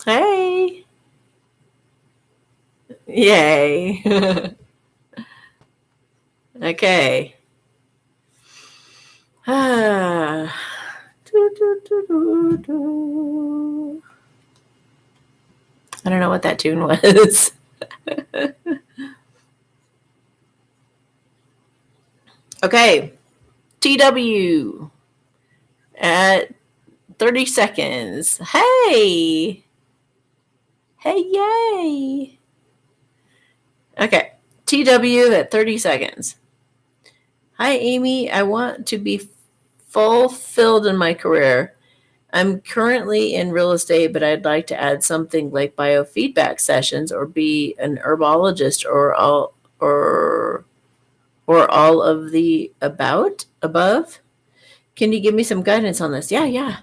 Hey. Yay. Okay. Ah. I don't know what that tune was. Okay. TW at 30 seconds. Hey. Hey, yay. Okay. TW at 30 seconds. Hi, Amy. I want to be fulfilled in my career. I'm currently in real estate, but I'd like to add something like biofeedback sessions or be an herbologist or all of the above. Can you give me some guidance on this? Yeah.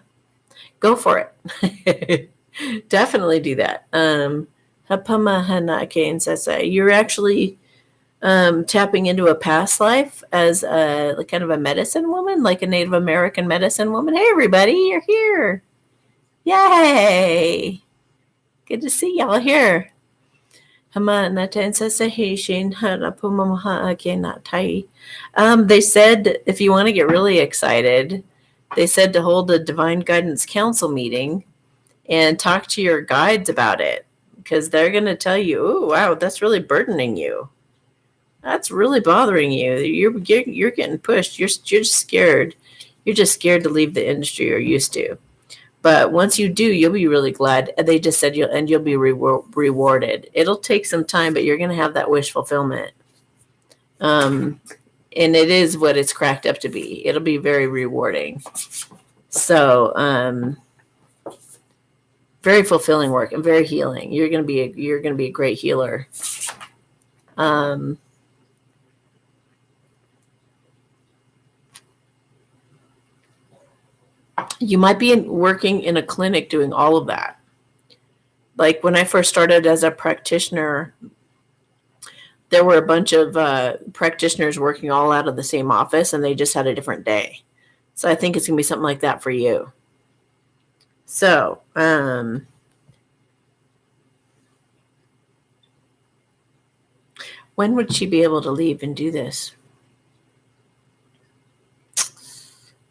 Go for it. Definitely do that. You're actually tapping into a past life as a kind of a medicine woman, like a Native American medicine woman. Hey, everybody, you're here. Yay. Good to see y'all here. They said if you want to get really excited, they said to hold a Divine Guidance Council meeting and talk to your guides about it, because they're going to tell you, oh, wow, that's really burdening you. That's really bothering you. You're getting pushed. You're just scared. You're just scared to leave the industry you're used to. But once you do, you'll be really glad. And they just said you'll be rewarded. It'll take some time, but you're going to have that wish fulfillment. And it is what it's cracked up to be. It'll be very rewarding. So, very fulfilling work and very healing. You're going to be a great healer. You might be working in a clinic doing all of that. Like when I first started as a practitioner, there were a bunch of practitioners working all out of the same office, and they just had a different day. So I think it's going to be something like that for you. So, when would she be able to leave and do this?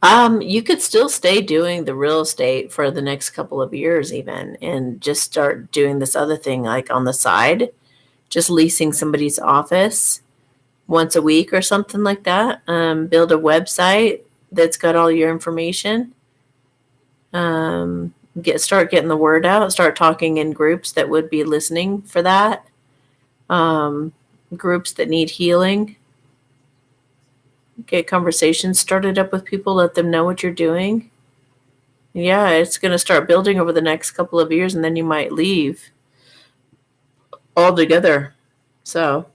You could still stay doing the real estate for the next couple of years even, and just start doing this other thing like on the side, just leasing somebody's office once a week or something like that. Build a website that's got all your information. Start getting the word out, start talking in groups that would be listening for that. Groups that need healing. Get conversations started up with people, let them know what you're doing. Yeah, it's going to start building over the next couple of years, and then you might leave altogether. So,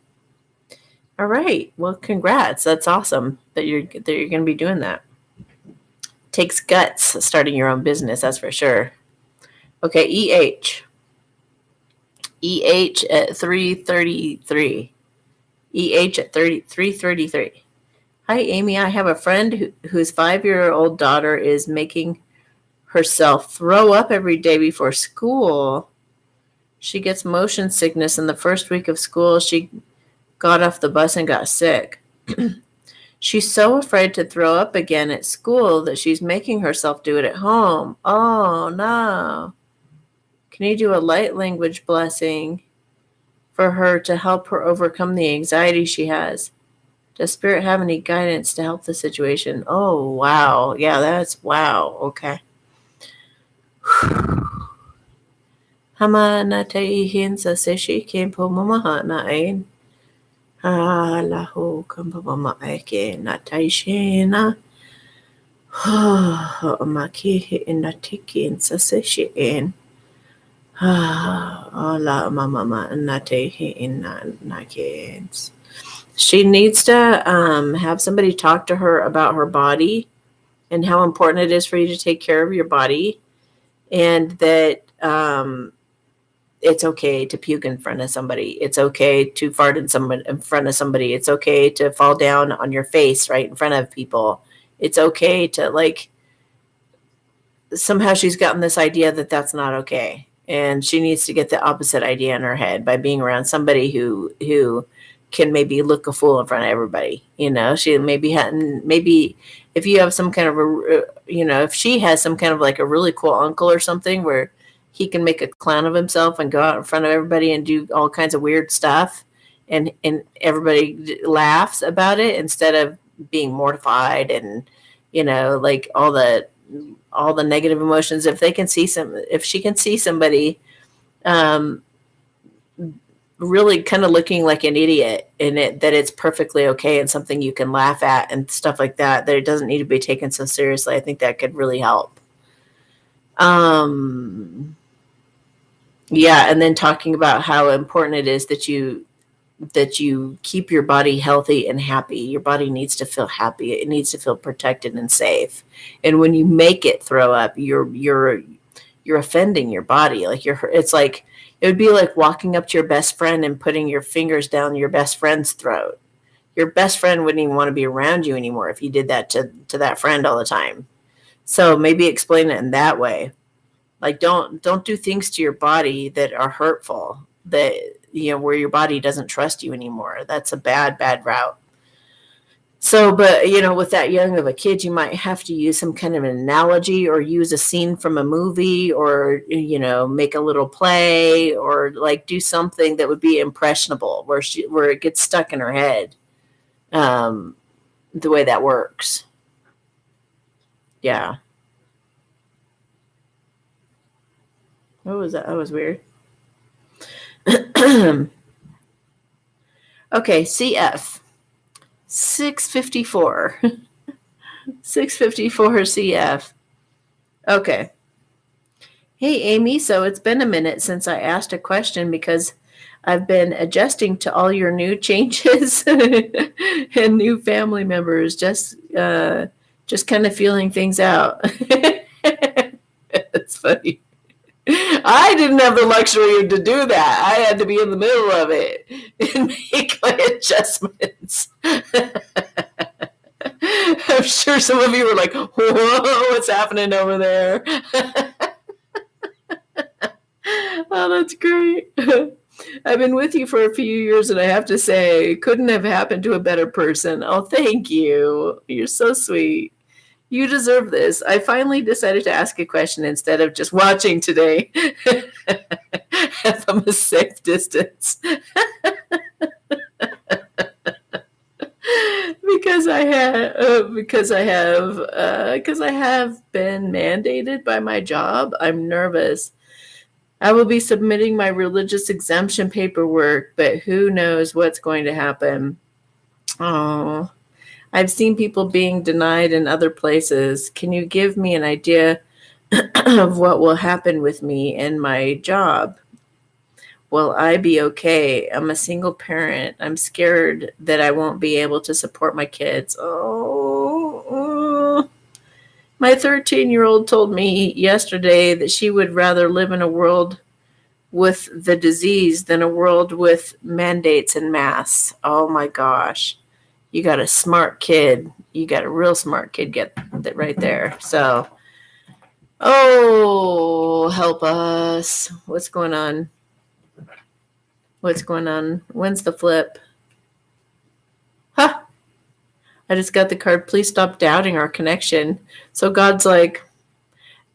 all right. Well, congrats. That's awesome that you're going to be doing that. Takes guts starting your own business, that's for sure. Okay, EH at 3:33. EH at 3:33. Hi, Amy. I have a friend whose 5-year-old daughter is making herself throw up every day before school. She gets motion sickness. In the first week of school, she got off the bus and got sick. She's so afraid to throw up again at school that she's making herself do it at home. Oh, no. Can you do a light language blessing for her to help her overcome the anxiety she has? Does Spirit have any guidance to help the situation? Oh, wow. Yeah, that's wow. Okay. Hama na taihin sa seshi kim po mamaha na ain. Lahu kumpama ake na taishena. Maki in the tikin sa seshi in. La mama na taihin na kids. She needs to have somebody talk to her about her body and how important it is for you to take care of your body, and that it's okay to puke in front of somebody. It's okay to fart in front of somebody. It's okay to fall down on your face right in front of people. It's okay to somehow she's gotten this idea that that's not okay. and she needs to get the opposite idea in her head by being around somebody who can maybe look a fool in front of everybody. She maybe hadn't maybe if you have some kind of if she has some kind of like a really cool uncle or something where he can make a clown of himself and go out in front of everybody and do all kinds of weird stuff, and everybody laughs about it instead of being mortified and like all the negative emotions. If she can see somebody really kind of looking like an idiot in it, that it's perfectly okay and something you can laugh at and stuff like that it doesn't need to be taken so seriously, I think that could really help. Yeah, and then talking about how important it is that you keep your body healthy and happy. Your body needs to feel happy. It needs to feel protected and safe. And when you make it throw up, you're offending your body. It's like it would be like walking up to your best friend and putting your fingers down your best friend's throat. Your best friend wouldn't even want to be around you anymore if you did that to that friend all the time. So maybe explain it in that way. Like don't do things to your body that are hurtful, that where your body doesn't trust you anymore. That's a bad route. So, but with that young of a kid, you might have to use some kind of an analogy or use a scene from a movie or make a little play or like do something that would be impressionable where it gets stuck in her head. The way that works. Yeah. What was that? That was weird. Okay, CF 654. 654 CF. Okay. Hey, Amy, so it's been a minute since I asked a question because I've been adjusting to all your new changes and new family members, just kind of feeling things out. It's funny. I didn't have the luxury to do that. I had to be in the middle of it and make my adjustments. I'm sure some of you were like, whoa, what's happening over there? Oh, that's great. I've been with you for a few years, and I have to say, it couldn't have happened to a better person. Oh, thank you. You're so sweet. You deserve this. I finally decided to ask a question instead of just watching today from a safe distance. because I have been mandated by my job. I'm nervous. I will be submitting my religious exemption paperwork, but who knows what's going to happen. Oh, I've seen people being denied in other places. Can you give me an idea of what will happen with me and my job? Will I be okay? I'm a single parent. I'm scared that I won't be able to support my kids. My 13-year-old told me yesterday that she would rather live in a world with the disease than a world with mandates and masks. Oh my gosh. You got a smart kid. You got a real smart kid get that right there. So, help us. What's going on? What's going on? When's the flip? I just got the card. Please stop doubting our connection. So God's like,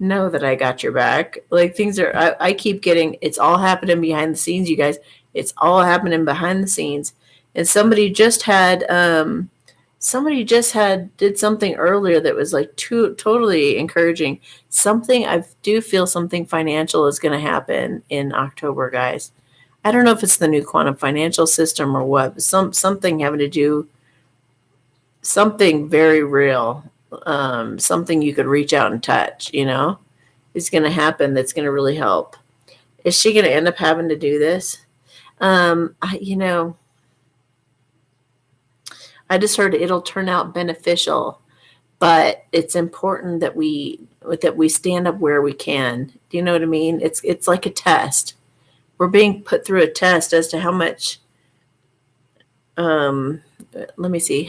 know that I got your back. Like things are, I keep getting, it's all happening behind the scenes, you guys. It's all happening behind the scenes. And somebody just did something earlier that was like totally encouraging. I do feel something financial is going to happen in October, guys. I don't know if it's the new quantum financial system or what, but something having to do, something very real, something you could reach out and touch, is going to happen that's going to really help. Is she going to end up having to do this? I just heard it'll turn out beneficial, but it's important that we stand up where we can. Do you know what I mean? It's like a test. We're being put through a test as to how much. Let me see.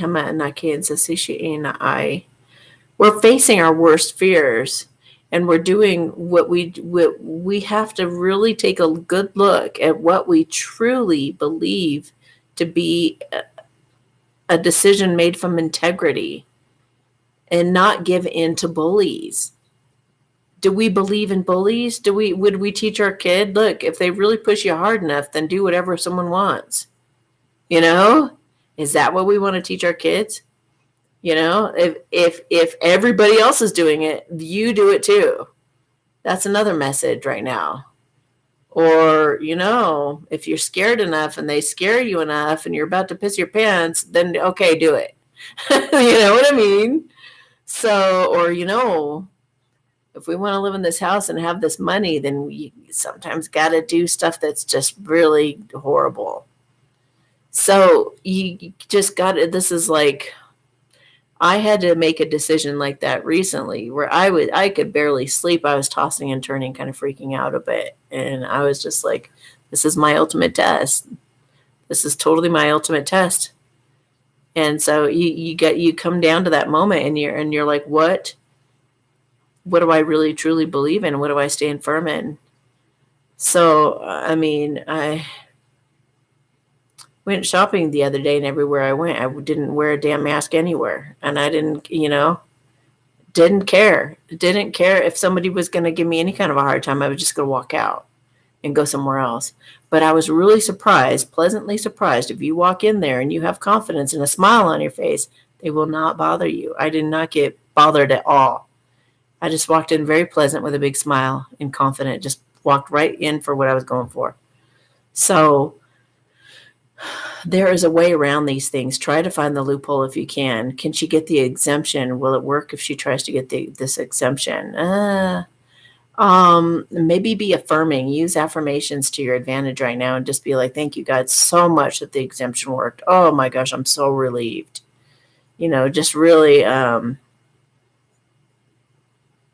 We're facing our worst fears, and we're doing what we have to really take a good look at what we truly believe to be a decision made from integrity and not give in to bullies. Do we believe in bullies? Would we teach our kid, look, if they really push you hard enough, then do whatever someone wants? You know? Is that what we want to teach our kids? You know, if everybody else is doing it, you do it too. That's another message right now. Or, you know, if you're scared enough and they scare you enough and you're about to piss your pants, then okay, do it. You know what I mean? So, or, you know, if we want to live in this house and have this money, then we sometimes got to do stuff that's just really horrible. So you just got to, this is like, I had to make a decision like that recently where I could barely sleep. I was tossing and turning, kind of freaking out a bit. And I was just like, this is my ultimate test. This is totally my ultimate test. And so you come down to that moment and you're like, what do I really truly believe in? What do I stand firm in? So, I mean, I went shopping the other day, and everywhere I went, I didn't wear a damn mask anywhere. And I didn't, you know, didn't care. Didn't care if somebody was going to give me any kind of a hard time. I was just going to walk out and go somewhere else. But I was really surprised, pleasantly surprised. If you walk in there and you have confidence and a smile on your face, they will not bother you. I did not get bothered at all. I just walked in very pleasant with a big smile and confident, just walked right in for what I was going for. So there is a way around these things. Try to find the loophole if you can. Can she get the exemption? Will it work if she tries to get this exemption? Maybe be affirming. Use affirmations to your advantage right now and just be like, thank you, God, so much that the exemption worked. Oh my gosh, I'm so relieved. You know, just really, yeah,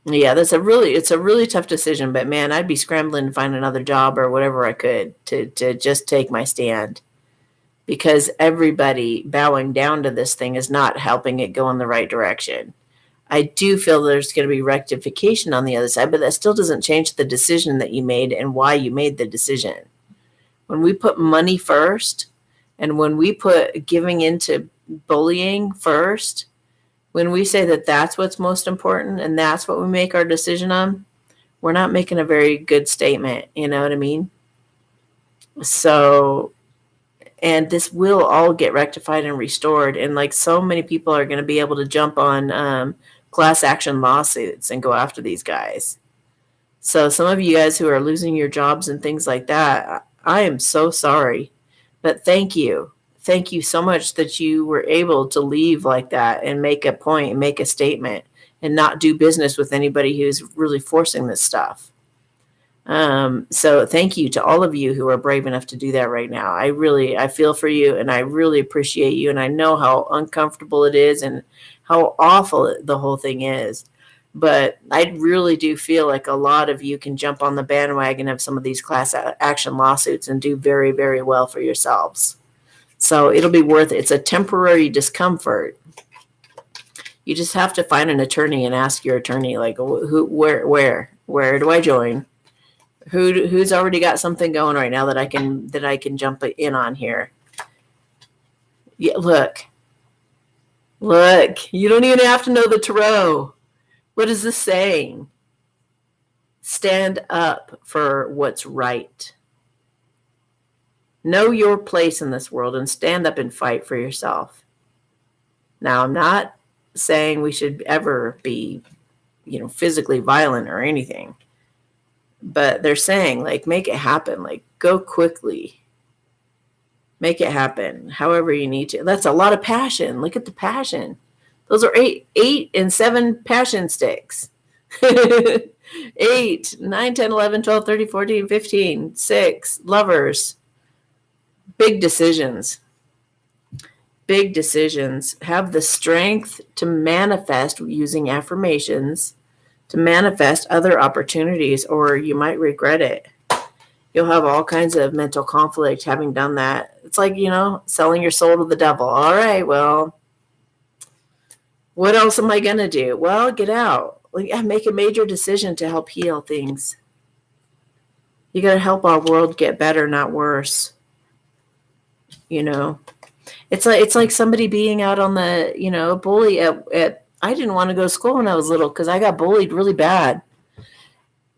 it's a really tough decision, but man, I'd be scrambling to find another job or whatever I could to just take my stand. Because everybody bowing down to this thing is not helping it go in the right direction. I do feel there's going to be rectification on the other side, but that still doesn't change the decision that you made and why you made the decision. When we put money first, and when we put giving into bullying first, when we say that that's what's most important and that's what we make our decision on, we're not making a very good statement. You know what I mean? So, and this will all get rectified and restored. And like so many people are going to be able to jump on class action lawsuits and go after these guys. So some of you guys who are losing your jobs and things like that, I am so sorry. But thank you. Thank you so much that you were able to leave like that and make a point and make a statement and not do business with anybody who's really forcing this stuff. So thank you to all of you who are brave enough to do that right now. I feel for you and I really appreciate you. And I know how uncomfortable it is and how awful the whole thing is. But I really do feel like a lot of you can jump on the bandwagon of some of these class action lawsuits and do very, very well for yourselves. So it'll be worth it. It's a temporary discomfort. You just have to find an attorney and ask your attorney, like, where do I join? Who's already got something going right now that I can jump in on here? Yeah, look, you don't even have to know the tarot. What is this saying? Stand up for what's right. Know your place in this world and stand up and fight for yourself. Now, I'm not saying we should ever be, physically violent or anything. But they're saying, like, make it happen. Like, go quickly. Make it happen however you need to. That's a lot of passion. Look at the passion. Those are 8 and 7 passion sticks. 8, 9, 10, 11, 12, 13, 14, 15, 6, lovers. Big decisions. Big decisions. Have the strength to manifest using affirmations, to manifest other opportunities, or you might regret it. You'll have all kinds of mental conflict having done that. It's like, selling your soul to the devil. All right, well, what else am I going to do? Well, get out. make a major decision to help heal things. You got to help our world get better, not worse. It's like somebody being out on the, bully at I didn't want to go to school when I was little because I got bullied really bad.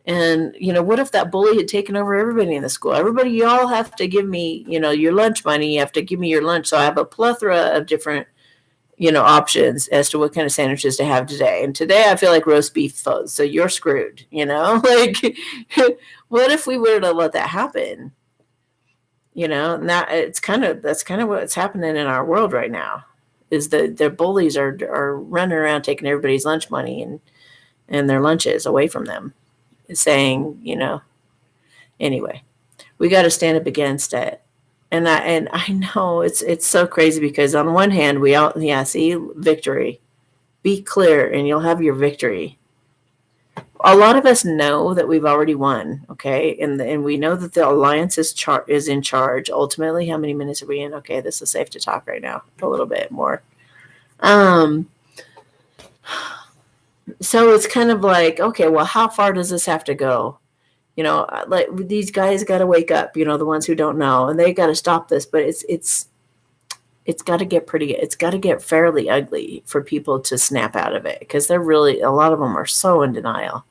And, what if that bully had taken over everybody in the school? Everybody, you all have to give me, your lunch money. You have to give me your lunch. So I have a plethora of different, options as to what kind of sandwiches to have today. And today I feel like roast beef fuzz. So you're screwed, like, what if we were to let that happen? And that's kind of what's happening in our world right now is that the bullies are running around taking everybody's lunch money and their lunches away from them, saying, anyway, we got to stand up against it. And I know it's so crazy because on one hand see victory, be clear and you'll have your victory. A lot of us know that we've already won, okay, and we know that the alliance is in charge. Ultimately, how many minutes are we in? Okay, this is safe to talk right now. A little bit more. So it's kind of like, okay, well, how far does this have to go? Like these guys got to wake up. The ones who don't know, and they got to stop this. But it's got to get it's got to get fairly ugly for people to snap out of it because they're really, a lot of them are so in denial.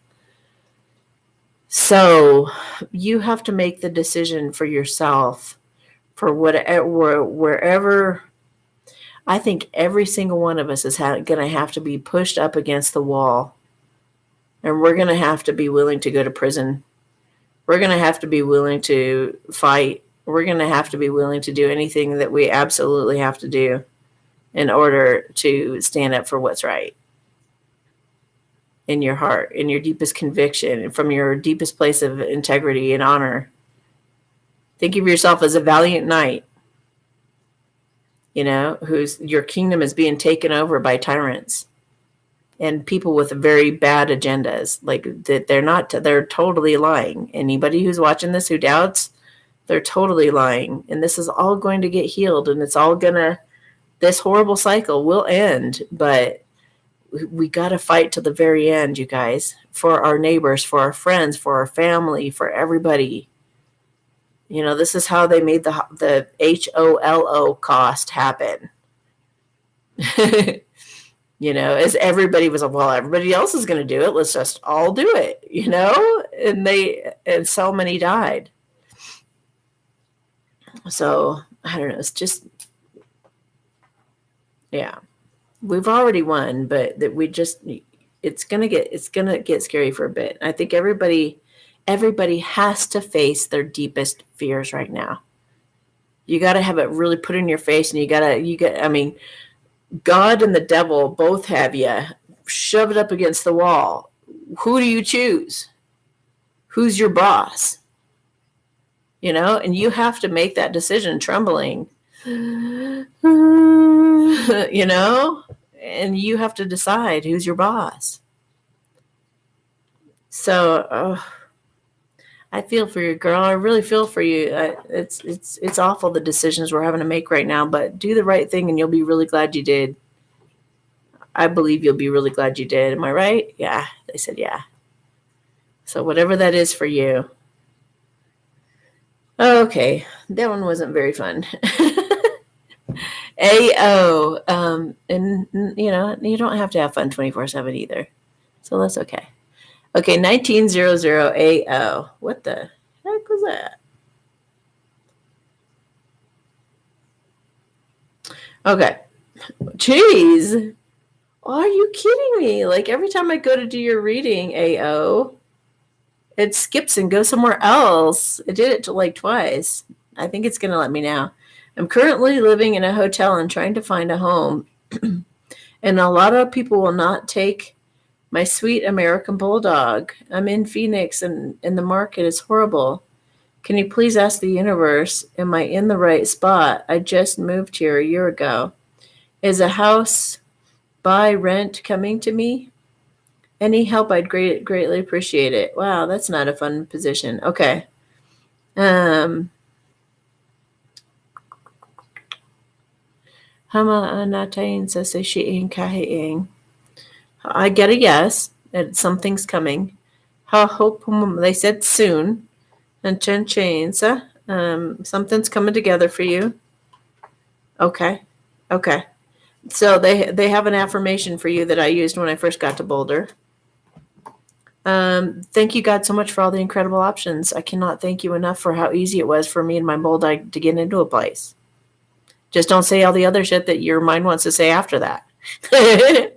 So you have to make the decision for yourself for wherever. I think every single one of us is going to have to be pushed up against the wall, and we're going to have to be willing to go to prison. We're going to have to be willing to fight. We're going to have to be willing to do anything that we absolutely have to do in order to stand up for what's right in your heart, in your deepest conviction, from your deepest place of integrity and honor. Think of yourself as a valiant knight, whose your kingdom is being taken over by tyrants and people with very bad agendas. Like that, they're totally lying. Anybody who's watching this who doubts, they're totally lying. And this is all going to get healed, and it's all this horrible cycle will end, but we got to fight to the very end, you guys, for our neighbors, for our friends, for our family, for everybody. This is how they made the Holo happen. As everybody was like, well, everybody else is going to do it. Let's just all do it, and so many died. So I don't know. It's just, yeah, we've already won, but that it's going to get scary for a bit. I think everybody has to face their deepest fears right now. You got to have it really put in your face, and God and the devil both have you shove it up against the wall. Who do you choose? Who's your boss? And you have to make that decision trembling, and you have to decide who's your boss. So, I feel for you, girl. I really feel for you. It's awful, the decisions we're having to make right now, but do the right thing and you'll be really glad you did. I believe you'll be really glad you did. Am I right? Yeah. They said, yeah. So whatever that is for you. Okay. That one wasn't very fun. AO. And you don't have to have fun 24/7 either. So that's okay. Okay, 1900 AO. What the heck was that? Okay. Jeez. Are you kidding me? Like every time I go to do your reading, AO, it skips and goes somewhere else. It did it like twice. I think it's going to let me now. I'm currently living in a hotel and trying to find a home. And a lot of people will not take my sweet American bulldog. I'm in Phoenix and the market is horrible. Can you please ask the universe, am I in the right spot? I just moved here a year ago. Is a house buy rent coming to me? Any help, I'd greatly appreciate it. Wow, that's not a fun position. Okay. Hama anatain sasashiin kahiing. I get a yes. Something's coming. They said soon. And something's coming together for you. Okay. So they have an affirmation for you that I used when I first got to Boulder. Thank you, God, so much for all the incredible options. I cannot thank you enough for how easy it was for me and my Boulder to get into a place. Just don't say all the other shit that your mind wants to say after that. I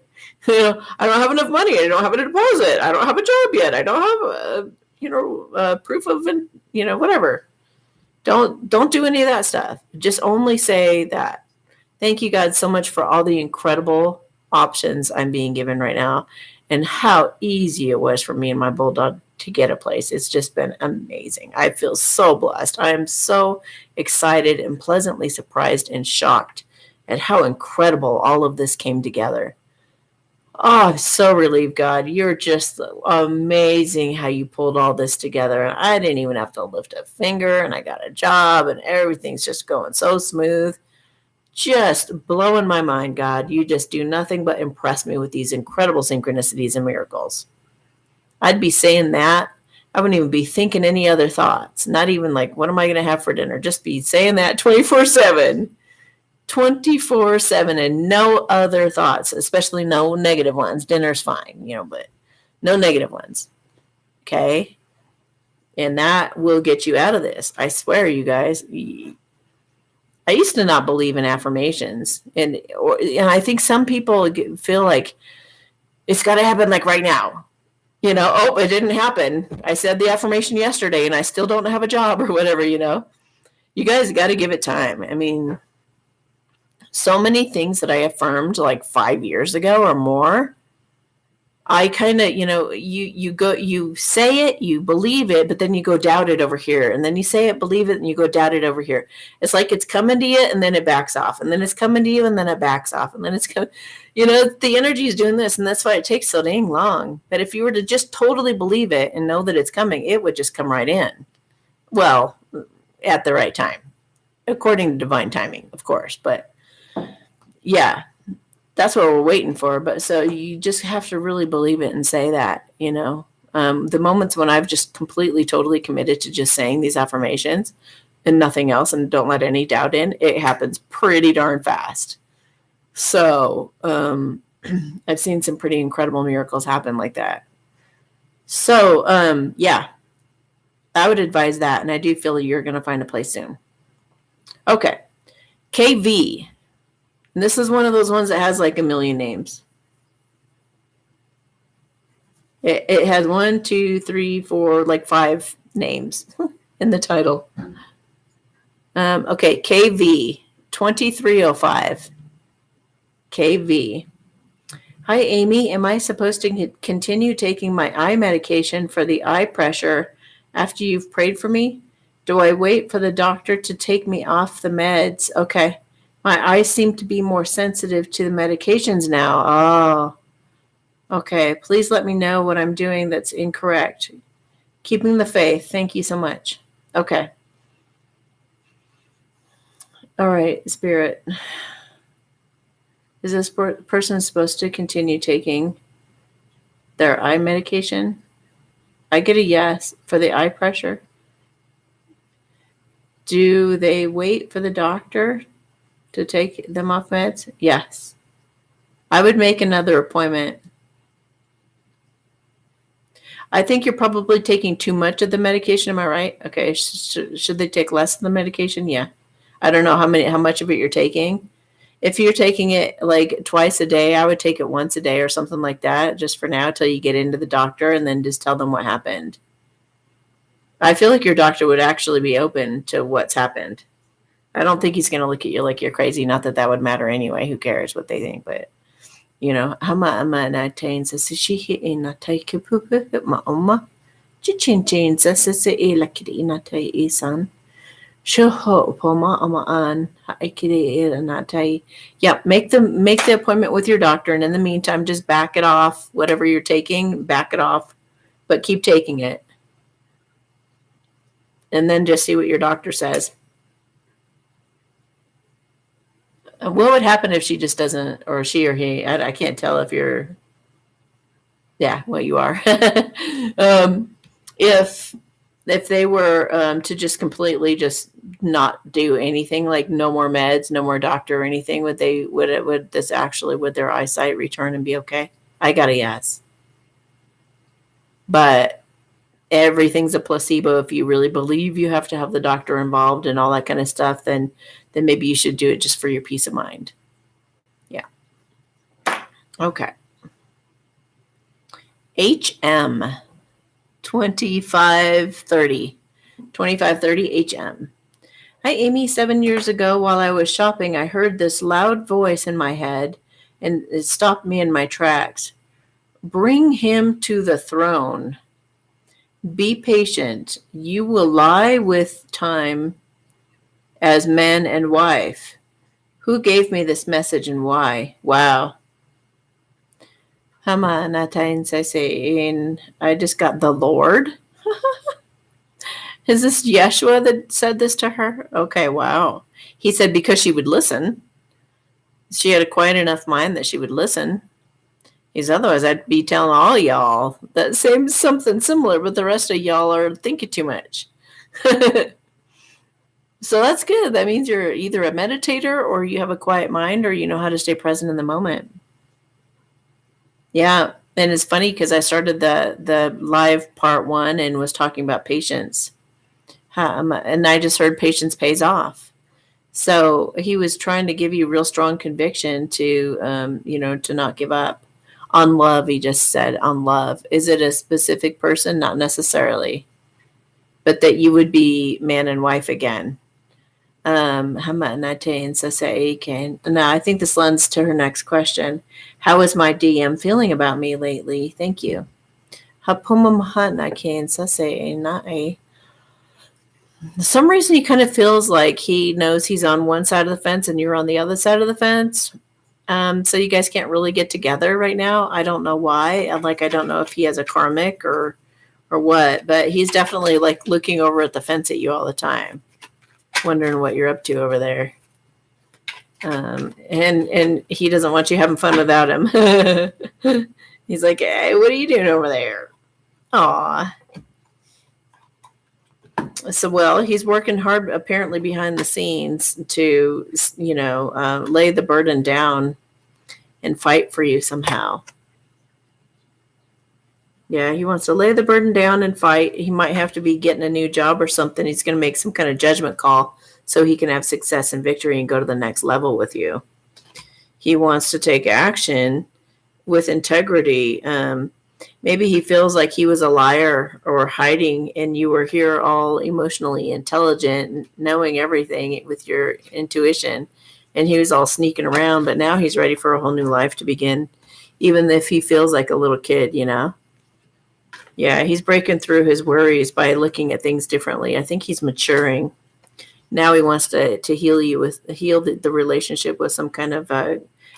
don't have enough money. I don't have a deposit. I don't have a job yet. I don't have proof of whatever. Don't do any of that stuff. Just only say that. Thank you, God, so much for all the incredible options I'm being given right now, and how easy it was for me and my bulldog to get a place. It's just been amazing. I feel so blessed. I am so excited and pleasantly surprised and shocked at how incredible all of this came together. Oh, I'm so relieved, God. You're just amazing how you pulled all this together. And I didn't even have to lift a finger, and I got a job, and everything's just going so smooth. Just blowing my mind, God. You just do nothing but impress me with these incredible synchronicities and miracles. I'd be saying that. I wouldn't even be thinking any other thoughts. Not even like, what am I going to have for dinner? Just be saying that 24/7. 24/7 and no other thoughts, especially no negative ones. Dinner's fine, but no negative ones. Okay? And that will get you out of this. I swear, you guys. I used to not believe in affirmations. And I think some people feel like it's got to happen like right now. It didn't happen. I said the affirmation yesterday and I still don't have a job or whatever, You guys got to give it time. I mean, so many things that I affirmed like 5 years ago or more, I kind of, you say it, you believe it, but then you go doubt it over here. And then you say it, believe it, and you go doubt it over here. It's like it's coming to you and then it backs off. And then it's coming to you and then it backs off. And then it's coming, the energy is doing this. And that's why it takes so dang long. But if you were to just totally believe it and know that it's coming, it would just come right in. Well, at the right time, according to divine timing, of course. But yeah, that's what we're waiting for. But so you just have to really believe it and say that, the moments when I've just completely, totally committed to just saying these affirmations and nothing else and don't let any doubt in, it happens pretty darn fast. So I've seen some pretty incredible miracles happen like that. So yeah, I would advise that. And I do feel you're going to find a place soon. Okay. KV. And this is one of those ones that has like a million names. It has 1, 2, 3, 4, like 5 names in the title. Okay, KV 2305. KV. Hi, Amy. Am I supposed to continue taking my eye medication for the eye pressure after you've prayed for me? Do I wait for the doctor to take me off the meds? Okay. My eyes seem to be more sensitive to the medications now. Oh, okay. Please let me know what I'm doing that's incorrect. Keeping the faith. Thank you so much. Okay. All right, Spirit. Is this person supposed to continue taking their eye medication? I get a yes for the eye pressure. Do they wait for the doctor to take them off meds? Yes. I would make another appointment. I think you're probably taking too much of the medication. Am I right? Okay. Should they take less of the medication? Yeah. I don't know how much of it you're taking. If you're taking it like twice a day, I would take it once a day or something like that, just for now till you get into the doctor, and then just tell them what happened. I feel like your doctor would actually be open to what's happened. I don't think he's going to look at you like you're crazy. Not that that would matter anyway. Who cares what they think? But, hama natain sa sishi inatai kipupu maoma. Chichin sa sisi ilakiri inatai isan. Shoho poma amaan haikiri inatai. Yeah, make the appointment with your doctor, and in the meantime, just back it off. Whatever you're taking, back it off, but keep taking it. And then just see what your doctor says. What would happen if she just doesn't, or she or he, I can't tell if you're, Yeah, well, you are. If they were to just completely just not do anything, like no more meds, no more doctor or anything, would their eyesight return and be okay? I got a yes. But everything's a placebo. If you really believe you have to have the doctor involved and all that kind of stuff, then maybe you should do it just for your peace of mind. Yeah. Okay. HM 2530 HM. Hi, Amy. 7 years ago, while I was shopping, I heard this loud voice in my head, and it stopped me in my tracks. Bring him to the throne. Be patient. You will lie with time as man and wife. Who gave me this message and why? Wow. I just got the Lord. Is this Yeshua that said this to her? Okay, wow. He said because she would listen. She had a quiet enough mind that she would listen. Because otherwise I'd be telling all y'all that same something similar, but the rest of y'all are thinking too much. So that's good. That means you're either a meditator or you have a quiet mind or you know how to stay present in the moment. Yeah. And it's funny because I started the live part 1 and was talking about patience. And I just heard patience pays off. So he was trying to give you real strong conviction to, to not give up. On love, he just said, on love. Is it a specific person? Not necessarily. But that you would be man and wife again. Now, I think this lends to her next question. How is my DM feeling about me lately? Thank you. For some reason, he kind of feels like he knows he's on one side of the fence and you're on the other side of the fence. So you guys can't really get together right now. I don't know why. I don't know if he has a karmic or what, but he's definitely like looking over at the fence at you all the time, wondering what you're up to over there. And he doesn't want you having fun without him. He's like, hey, what are you doing over there? Aw. So, well, he's working hard apparently behind the scenes to, lay the burden down and fight for you somehow. Yeah, he wants to lay the burden down and fight. He might have to be getting a new job or something. He's going to make some kind of judgment call so he can have success and victory and go to the next level with you. He wants to take action with integrity. Maybe he feels like he was a liar or hiding and you were here all emotionally intelligent, knowing everything with your intuition. And he was all sneaking around, but now he's ready for a whole new life to begin, even if he feels like a little kid, Yeah, he's breaking through his worries by looking at things differently. I think he's maturing. Now he wants to heal the relationship with some kind of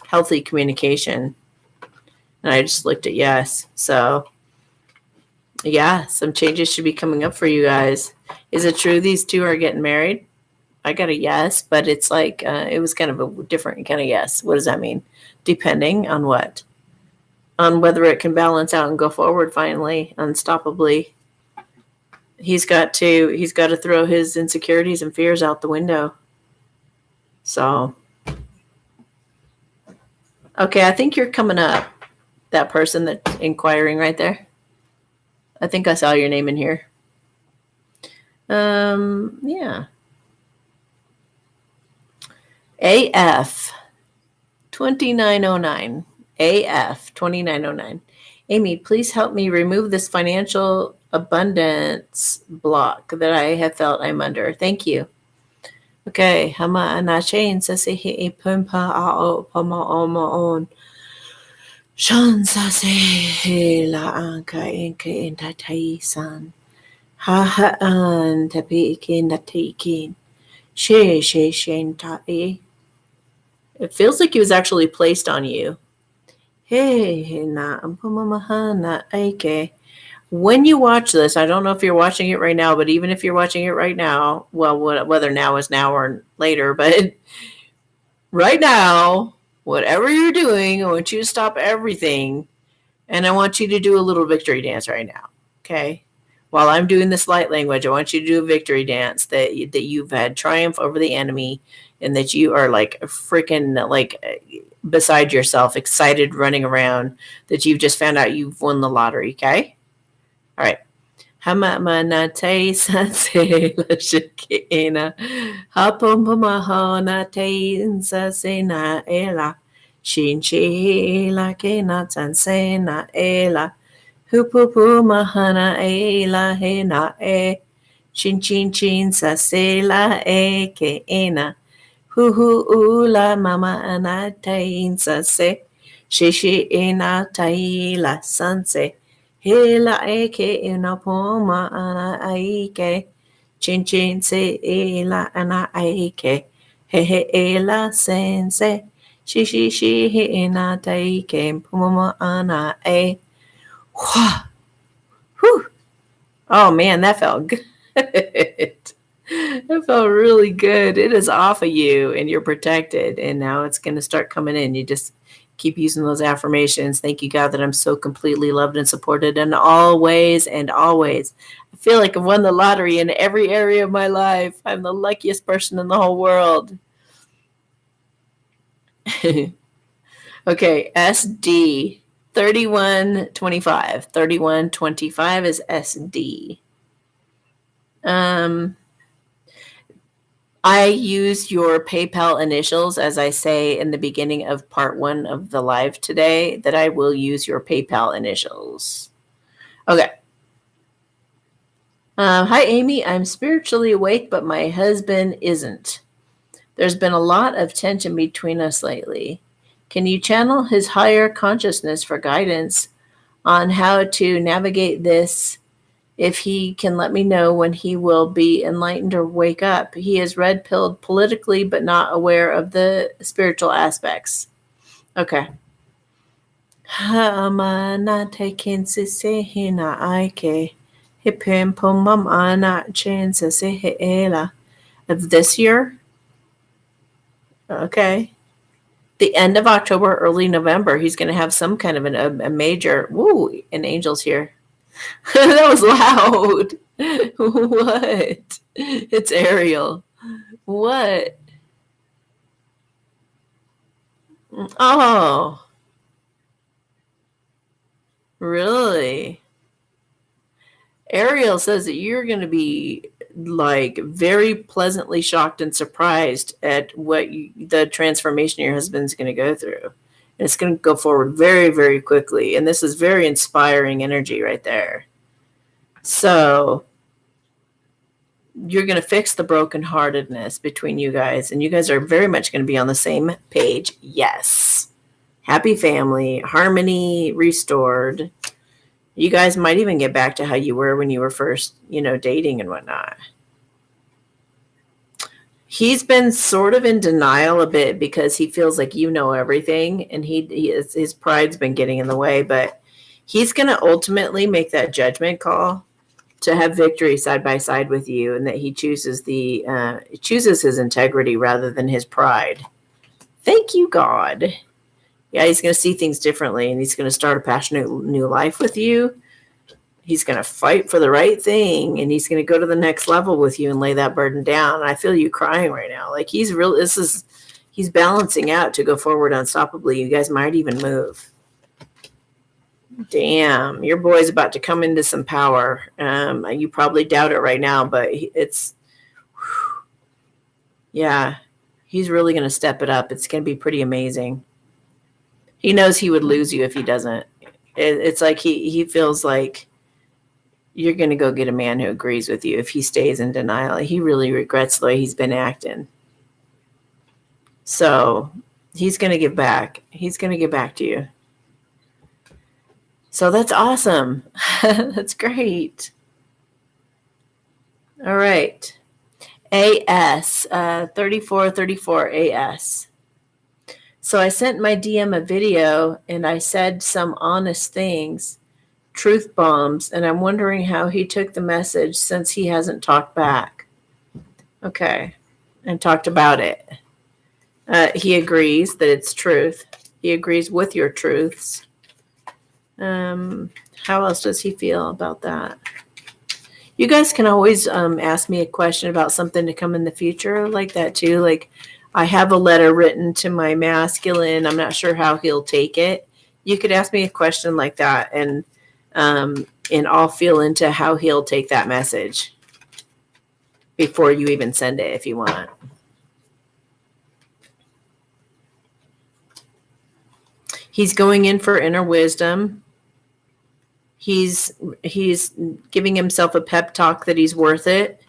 healthy communication. And I just looked at yes. So, yeah, some changes should be coming up for you guys. Is it true these two are getting married? I got a yes, but it's like it was kind of a different kind of yes. What does that mean? Depending on what? On whether it can balance out and go forward finally, unstoppably. He's got to throw his insecurities and fears out the window. So, okay, I think you're coming up. That person that's inquiring right there. I think I saw your name in here. Yeah. AF 2909. AF 2909. Amy, please help me remove this financial abundance block that I have felt I'm under. Thank you. Okay. Hama anachain sase he pumpa ao pama on. Shan sase la anka inka intatai san. Ha ha an tapi ikin natikin. She shen tae. It feels like he was actually placed on you. When you watch this, I don't know if you're watching it right now, but even if you're watching it right now, well, whether now is now or later, but right now, whatever you're doing, I want you to stop everything And I want you to do a little victory dance right now. Okay. While I'm doing this light language, I want you to do a victory dance that you've had triumph over the enemy and that you are like freaking like beside yourself, excited, running around, that you've just found out you've won the lottery. Okay. All right. Hamamana te sanse la shikina. Hapumpamahona te insasena ela. Shinchi la kena tansena ela. Hupupu mahana ela hena e. Chin chin chin sasela e ke ena. Huhu ula mama anatain sase. Shishi ena taila sanse. Hela eke ina poma ana aike. Chin chin se ela ana aike. He he ela sense. Shishi shi he ina taike poma ana a. Whew. Oh man, that felt good. That felt really good. It is off of you and you're protected. And now it's going to start coming in. You just keep using those affirmations. Thank you, God, that I'm so completely loved and supported in all ways and always. I feel like I've won the lottery in every area of my life. I'm the luckiest person in the whole world. Okay, SD 3125. 3125 is SD. I use your PayPal initials, as I say in the beginning of part 1 of the live today, that I will use your PayPal initials. Okay. Hi, Amy. I'm spiritually awake, but my husband isn't. There's been a lot of tension between us lately. Can you channel his higher consciousness for guidance on how to navigate this? If he can let me know when he will be enlightened or wake up. He is red-pilled politically, but not aware of the spiritual aspects. Okay. Of this year? Okay. The end of October, early November, he's going to have some kind of a major, an angel's here. That was loud. What? It's Ariel. What? Oh. Really? Ariel says that you're going to be like very pleasantly shocked and surprised at what the transformation your husband's going to go through. And it's going to go forward very, very quickly. And this is very inspiring energy right there. So you're going to fix the brokenheartedness between you guys. And you guys are very much going to be on the same page. Yes. Happy family, harmony restored. You guys might even get back to how you were when you were first, dating and whatnot. He's been sort of in denial a bit because he feels like you know everything, and his pride's been getting in the way, but he's going to ultimately make that judgment call to have victory side by side with you, and that he chooses his integrity rather than his pride. Thank you, God. Yeah, he's going to see things differently, and he's going to start a passionate new life with you. He's going to fight for the right thing, and he's going to go to the next level with you and lay that burden down. And I feel you crying right now. Like he's balancing out to go forward unstoppably. You guys might even move. Damn, your boy's about to come into some power. You probably doubt it right now, but yeah, he's really going to step it up. It's going to be pretty amazing. He knows he would lose you if he doesn't. It's like he feels like you're going to go get a man who agrees with you if he stays in denial. He really regrets the way he's been acting. So he's going to give back. He's going to get back to you. So that's awesome. That's great. All right. AS, 3434 AS. So I sent my DM a video and I said some honest things, truth bombs, and I'm wondering how he took the message since he hasn't talked back. Okay. And talked about it. He agrees that it's truth. He agrees with your truths. How else does he feel about that? You guys can always ask me a question about something to come in the future like that too. Like, I have a letter written to my masculine. I'm not sure how he'll take it. You could ask me a question like that, and I'll feel into how he'll take that message before you even send it if you want. He's going in for inner wisdom. He's giving himself a pep talk that he's worth it.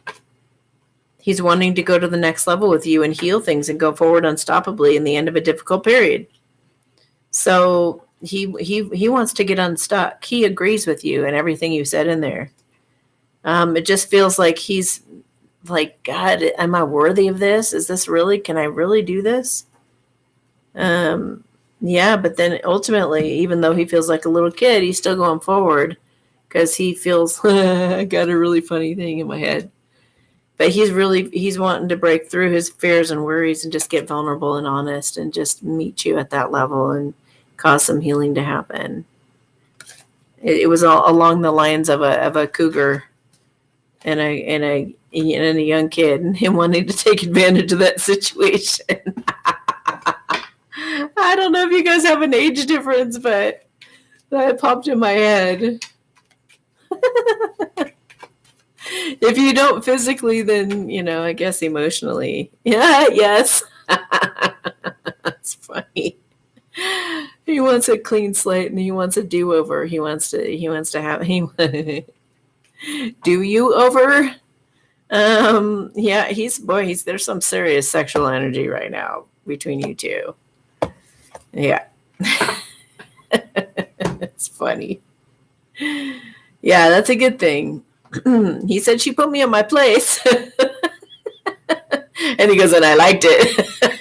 He's wanting to go to the next level with you and heal things and go forward unstoppably in the end of a difficult period. So he wants to get unstuck. He agrees with you and everything you said in there. It just feels like he's like, God, am I worthy of this? Is this really, can I really do this? Yeah, but then ultimately, even though he feels like a little kid, he's still going forward because he feels, I got a really funny thing in my head. But he's wanting to break through his fears and worries and just get vulnerable and honest and just meet you at that level and cause some healing to happen. It was all along the lines of a cougar and a young kid and him wanting to take advantage of that situation. I don't know if you guys have an age difference, but that popped in my head. If you don't physically, then, I guess emotionally. Yeah, yes. That's funny. He wants a clean slate and he wants a do-over. He wants to have do you over? Yeah, there's some serious sexual energy right now between you two. Yeah. It's funny. Yeah, that's a good thing. He said she put me in my place. And he goes, and I liked it.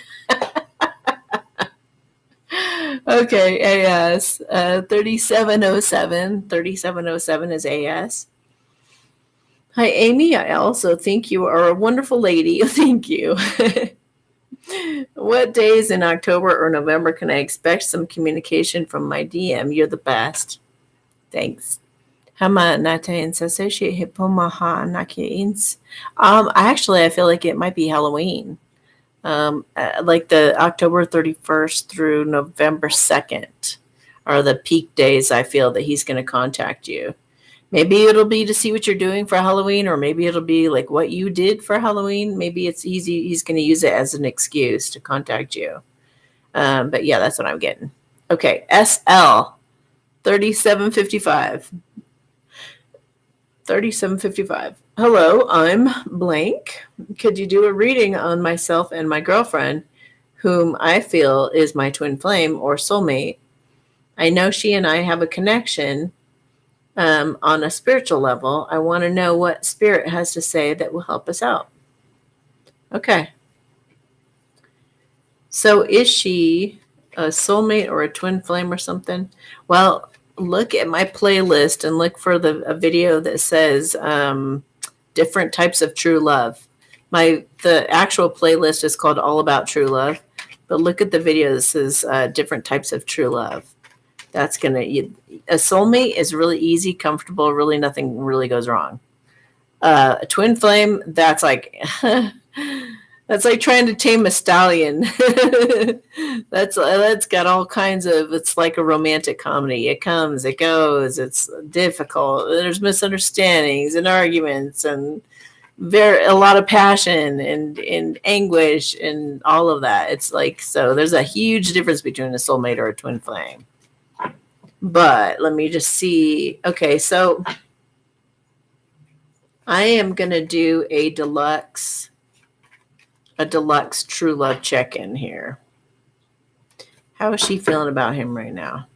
Okay, AS. 3707. 3707 is AS. Hi, Amy. I also think you are a wonderful lady. Thank you. What days in October or November can I expect some communication from my DM? You're the best. Thanks. Actually, I feel like it might be Halloween. Like the October 31st through November 2nd are the peak days I feel that he's going to contact you. Maybe it'll be to see what you're doing for Halloween, or maybe it'll be like what you did for Halloween. Maybe it's easy. He's going to use it as an excuse to contact you. But yeah, that's what I'm getting. Okay, SL 3755. 3755. Hello, I'm blank. Could you do a reading on myself and my girlfriend, whom I feel is my twin flame or soulmate? I know she and I have a connection on a spiritual level. I want to know what spirit has to say that will help us out. Okay. So is she a soulmate or a twin flame or something? Well, look at my playlist and look for a video that says different types of true love. The actual playlist is called All About True Love, but look at the video that says different types of true love. That's a soulmate is really easy, comfortable, really nothing really goes wrong. A twin flame, that's like that's like trying to tame a stallion. That's got all kinds of, it's like a romantic comedy. It comes, it goes, it's difficult. There's misunderstandings and arguments and a lot of passion and anguish and all of that. It's like, so there's a huge difference between a soulmate or a twin flame. But let me just see. Okay, so I am going to do a deluxe true love check-in here. How is she feeling about him right now?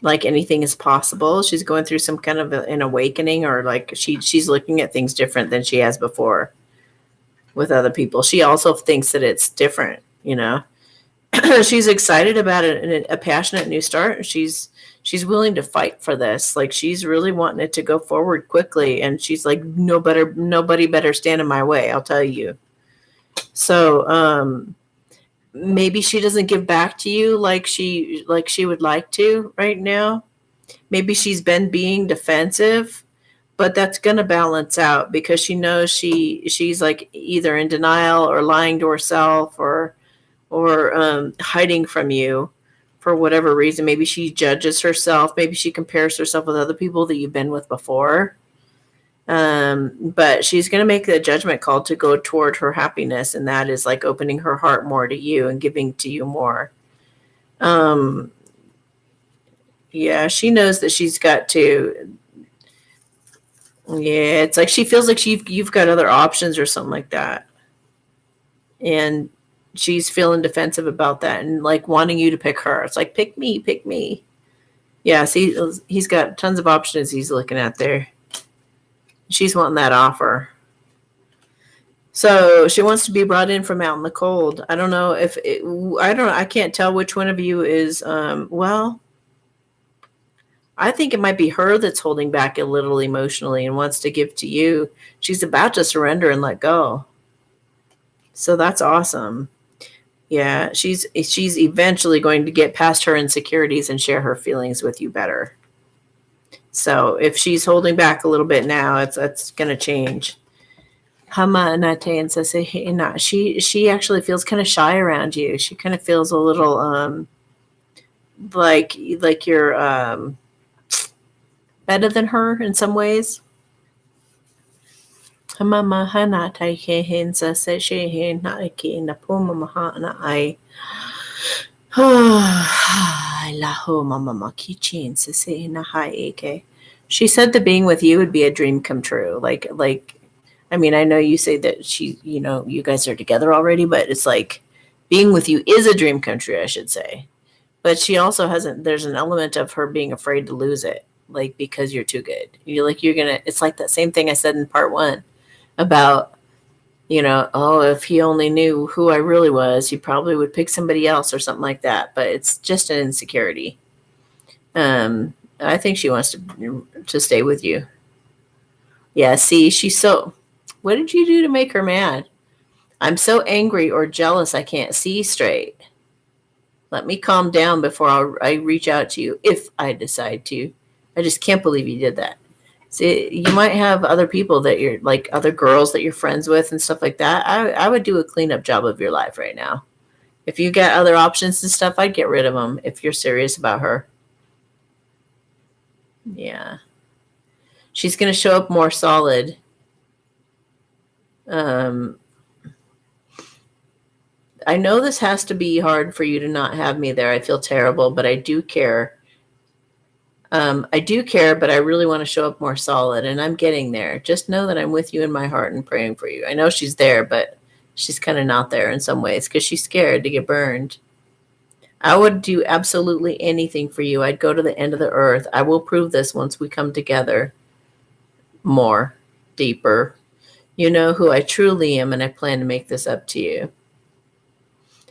Like anything is possible. She's going through some kind of an awakening, or like she's looking at things different than she has before with other people. She also thinks that it's different, She's excited about it, a passionate new start. She's willing to fight for this. Like, she's really wanting it to go forward quickly. And she's like, nobody better stand in my way. I'll tell you. So, maybe she doesn't give back to you like she would like to right now. Maybe she's been being defensive, but that's going to balance out because she knows she's like either in denial or lying to herself or hiding from you for whatever reason. Maybe she judges herself. Maybe she compares herself with other people that you've been with before. But she's going to make the judgment call to go toward her happiness, and that is like opening her heart more to you and giving to you more. Yeah, she knows that she's got to. Yeah, it's like she feels like you've got other options or something like that, and she's feeling defensive about that and like wanting you to pick her. It's like pick me, pick me. Yeah, see, he's got tons of options he's looking at there. She's wanting that offer. So she wants to be brought in from out in the cold. I don't know if I can't tell which one of you is. Well, I think it might be her that's holding back a little emotionally and wants to give to you. She's about to surrender and let go. So that's awesome. Yeah, she's eventually going to get past her insecurities and share her feelings with you better. So if she's holding back a little bit now, it's going to change. She actually feels kind of shy around you. She kind of feels a little like you're better than her in some ways. She said that being with you would be a dream come true. I mean, I know you say that you guys are together already, but it's like being with you is a dream come true, I should say. But she also there's an element of her being afraid to lose it, like because you're too good. It's like that same thing I said in part 1 about, if he only knew who I really was, he probably would pick somebody else or something like that. But it's just an insecurity. I think she wants to stay with you. Yeah, see, what did you do to make her mad? I'm so angry or jealous I can't see straight. Let me calm down before I reach out to you if I decide to. I just can't believe you did that. See, you might have other people that you're like other girls that you're friends with and stuff like that. I would do a cleanup job of your life right now. If you got other options and stuff, I'd get rid of them if you're serious about her. Yeah. She's going to show up more solid. I know this has to be hard for you to not have me there. I feel terrible, but I do care. But I really want to show up more solid, and I'm getting there. Just know that I'm with you in my heart and praying for you. I know she's there, but she's kind of not there in some ways because she's scared to get burned. I would do absolutely anything for you. I'd go to the end of the earth. I will prove this once we come together more, deeper. You know who I truly am, and I plan to make this up to you.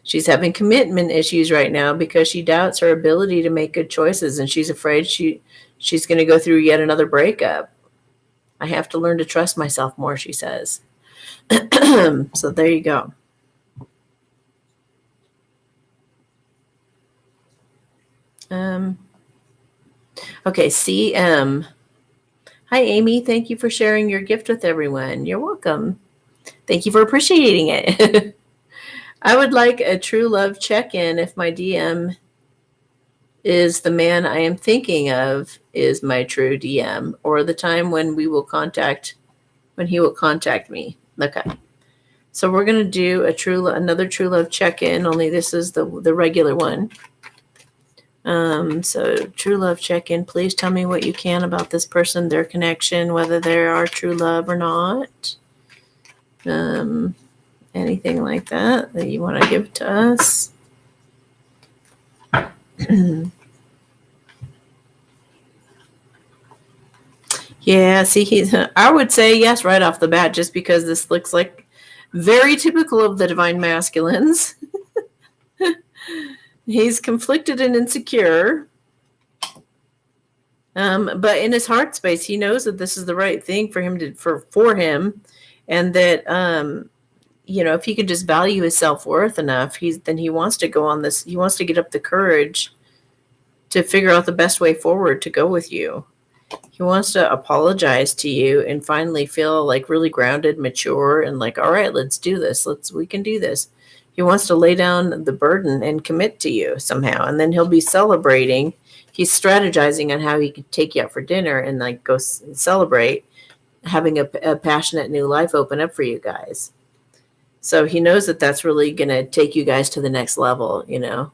She's having commitment issues right now because she doubts her ability to make good choices, and she's afraid she's going to go through yet another breakup. I have to learn to trust myself more, she says. So there you go. Okay, CM. Hi, Amy. Thank you for sharing your gift with everyone. You're welcome. Thank you for appreciating it. I would like a true love check-in if my DM is the man I am thinking of is my true DM, or the time when he will contact me. Okay. So we're going to do another true love check-in, only this is the regular one. So true love check-in. Please tell me what you can about this person, their connection, whether they are true love or not. Anything like that you want to give to us. Yeah, see, I would say yes right off the bat, just because this looks like very typical of the Divine Masculines. He's conflicted and insecure. But in his heart space, he knows that this is the right thing for him for him, and that if he could just value his self-worth enough, then he wants to go on this. He wants to get up the courage to figure out the best way forward to go with you. He wants to apologize to you and finally feel like really grounded, mature, and like, all right, let's do this. We can do this. He wants to lay down the burden and commit to you somehow. And then he'll be celebrating. He's strategizing on how he could take you out for dinner and like go celebrate having a passionate new life open up for you guys. So he knows that that's really going to take you guys to the next level, you know,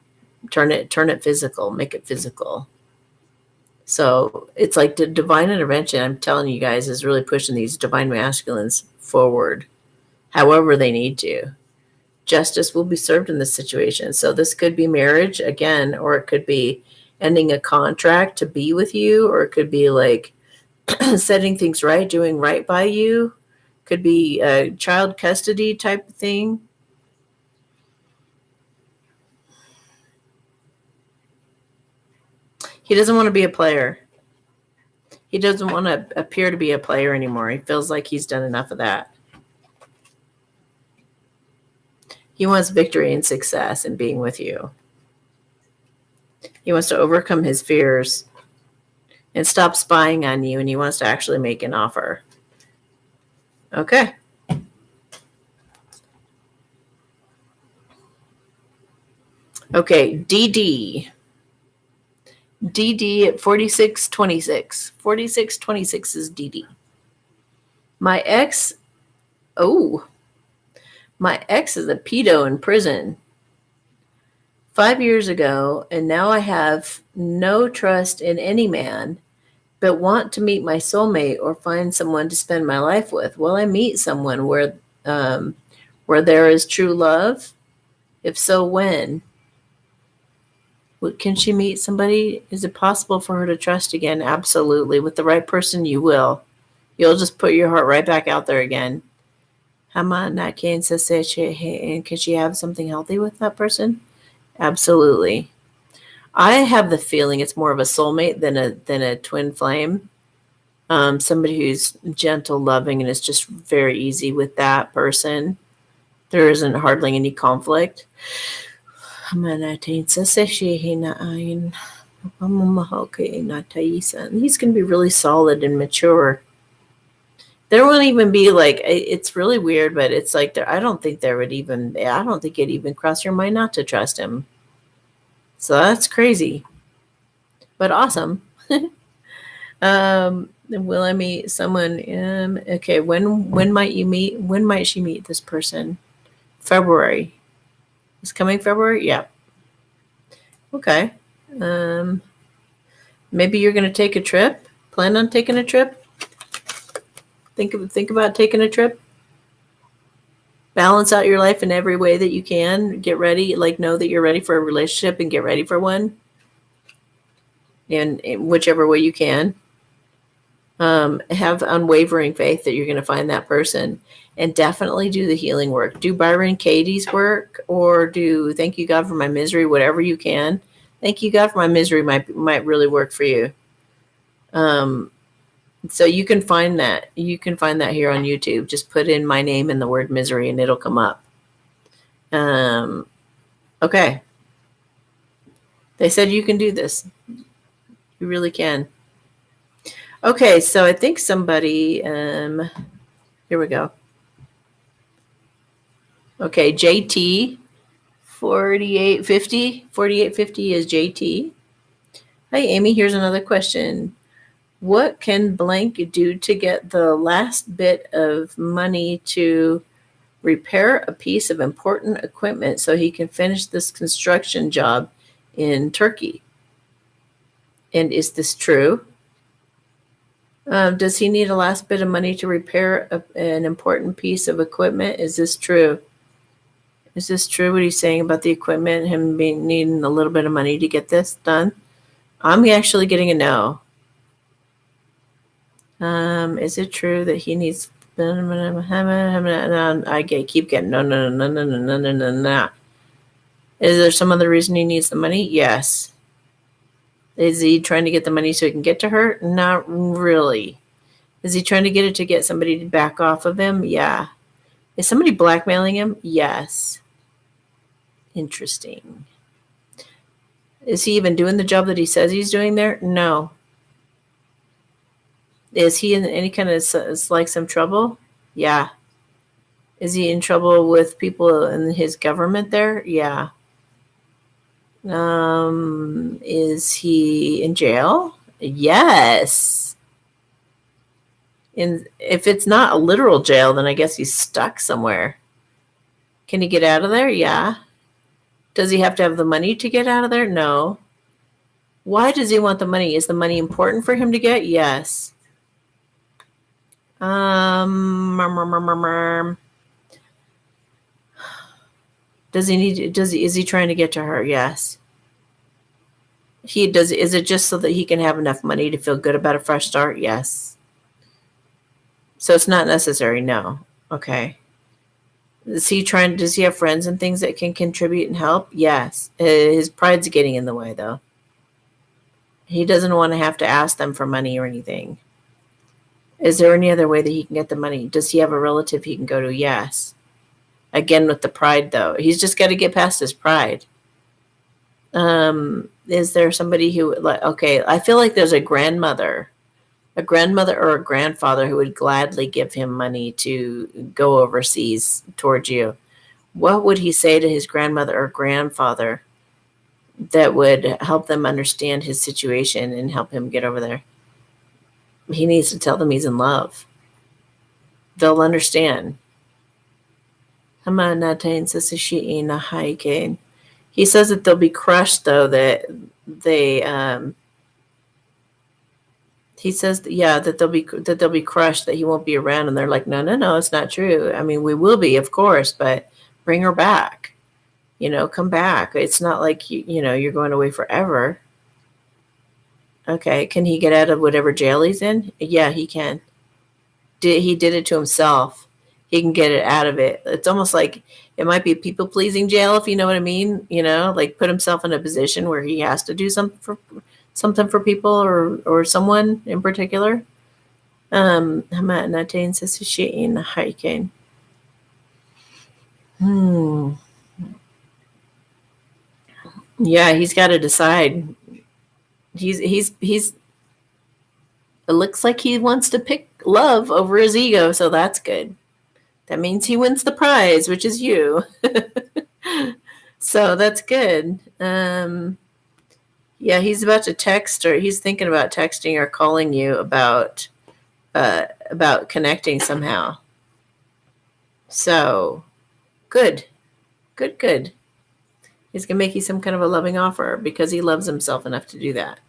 turn it physical, make it physical. So it's like the divine intervention, I'm telling you guys, is really pushing these divine masculines forward, however they need to. Justice will be served in this situation. So this could be marriage again, or it could be ending a contract to be with you, or it could be like setting things right, doing right by you. Could be a child custody type of thing. He doesn't want to be a player. He doesn't want to appear to be a player anymore. He feels like he's done enough of that. He wants victory and success in being with you. He wants to overcome his fears and stop spying on you, and he wants to actually make an offer. Okay. Okay, DD. DD at 4626. 4626 is DD. My ex is a pedo in prison 5 years ago, and now I have no trust in any man, but want to meet my soulmate or find someone to spend my life with. Will I meet someone where there is true love? If so, when? Can she meet somebody? Is it possible for her to trust again? Absolutely. With the right person, you will. You'll just put your heart right back out there again. Can she have something healthy with that person? Absolutely. I have the feeling it's more of a soulmate than a twin flame. Somebody who's gentle, loving, and it's just very easy with that person. There isn't hardly any conflict. He's going to be really solid and mature. There won't even be like, it's really weird, but it's like, I don't think it'd even cross your mind not to trust him. So that's crazy, but awesome. Will I meet someone? Okay. When might she meet this person? February. It's coming February? Yeah. Okay. Maybe you're going to take a trip. Plan on taking a trip? Think about taking a trip. Balance out your life in every way that you can. Get ready, like know that you're ready for a relationship and get ready for one. And in whichever way you can. Have unwavering faith that you're going to find that person. And definitely do the healing work. Do Byron Katie's work, or do Thank You God for My Misery, whatever you can. Thank You God for My Misery might really work for you. So you can find that. You can find that here on YouTube. Just put in my name and the word misery and it'll come up. Okay. They said you can do this. You really can. Okay, so I think somebody, here we go. Okay, JT, 4850. 4850 is JT. Hi, Amy. Here's another question. What can blank do to get the last bit of money to repair a piece of important equipment so he can finish this construction job in Turkey? And is this true? Does he need a last bit of money to repair an important piece of equipment? Is this true? Is this true what he's saying about the equipment, him needing a little bit of money to get this done? I'm actually getting a no. Is it true that he needs... I keep getting no. Is there some other reason he needs the money? Yes. Is he trying to get the money so he can get to her? Not really. Is he trying to get it to get somebody to back off of him? Yeah. Is somebody blackmailing him? Yes. Interesting. Is he even doing the job that he says he's doing there? No. Is he in any kind of like some trouble? Yeah. Is he in trouble with people in his government there? Yeah. Is he in jail? Yes. If it's not a literal jail, then I guess he's stuck somewhere. Can he get out of there? Yeah. Does he have to have the money to get out of there? No. Why does he want the money? Is the money important for him to get? Yes. Does he need? Is he trying to get to her? Yes. He does. Is it just so that he can have enough money to feel good about a fresh start? Yes. So it's not necessary. No. Okay. Is he trying? Does he have friends and things that can contribute and help? Yes. His pride's getting in the way, though. He doesn't want to have to ask them for money or anything. Is there any other way that he can get the money? Does he have a relative he can go to? Yes. Again, with the pride, though. He's just got to get past his pride. Is there somebody who, okay, I feel like there's a grandmother or a grandfather who would gladly give him money to go overseas towards you. What would he say to his grandmother or grandfather that would help them understand his situation and help him get over there? He needs to tell them he's in love. They'll understand. He says that they'll be crushed, though, that they he says that they'll be crushed, that he won't be around, and they're like, no, it's not true. I mean, we will be, of course, but bring her back. Come back. It's not like you're going away forever. Okay, can he get out of whatever jail he's in? Yeah, he can. He did it to himself. He can get it out of it. It's almost like it might be a people-pleasing jail, if you know what I mean. Like put himself in a position where he has to do something for people or someone in particular. Yeah, he's got to decide. He's it looks like he wants to pick love over his ego, so that's good. That means he wins the prize, which is you. So that's good. Yeah, he's about to text, or he's thinking about texting or calling you about connecting somehow. So good. He's going to make you some kind of a loving offer because he loves himself enough to do that.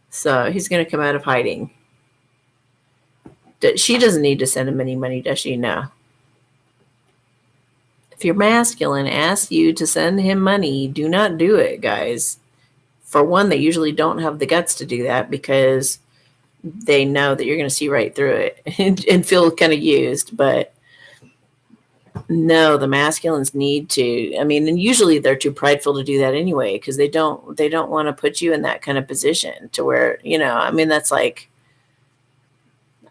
So he's going to come out of hiding. She doesn't need to send him any money, does she? No. If your masculine asks you to send him money, do not do it, guys. For one, they usually don't have the guts to do that because they know that you're going to see right through it and feel kind of used. But no, the masculines need to. I mean, and usually they're too prideful to do that anyway because they don't want to put you in that kind of position to where, I mean, that's like,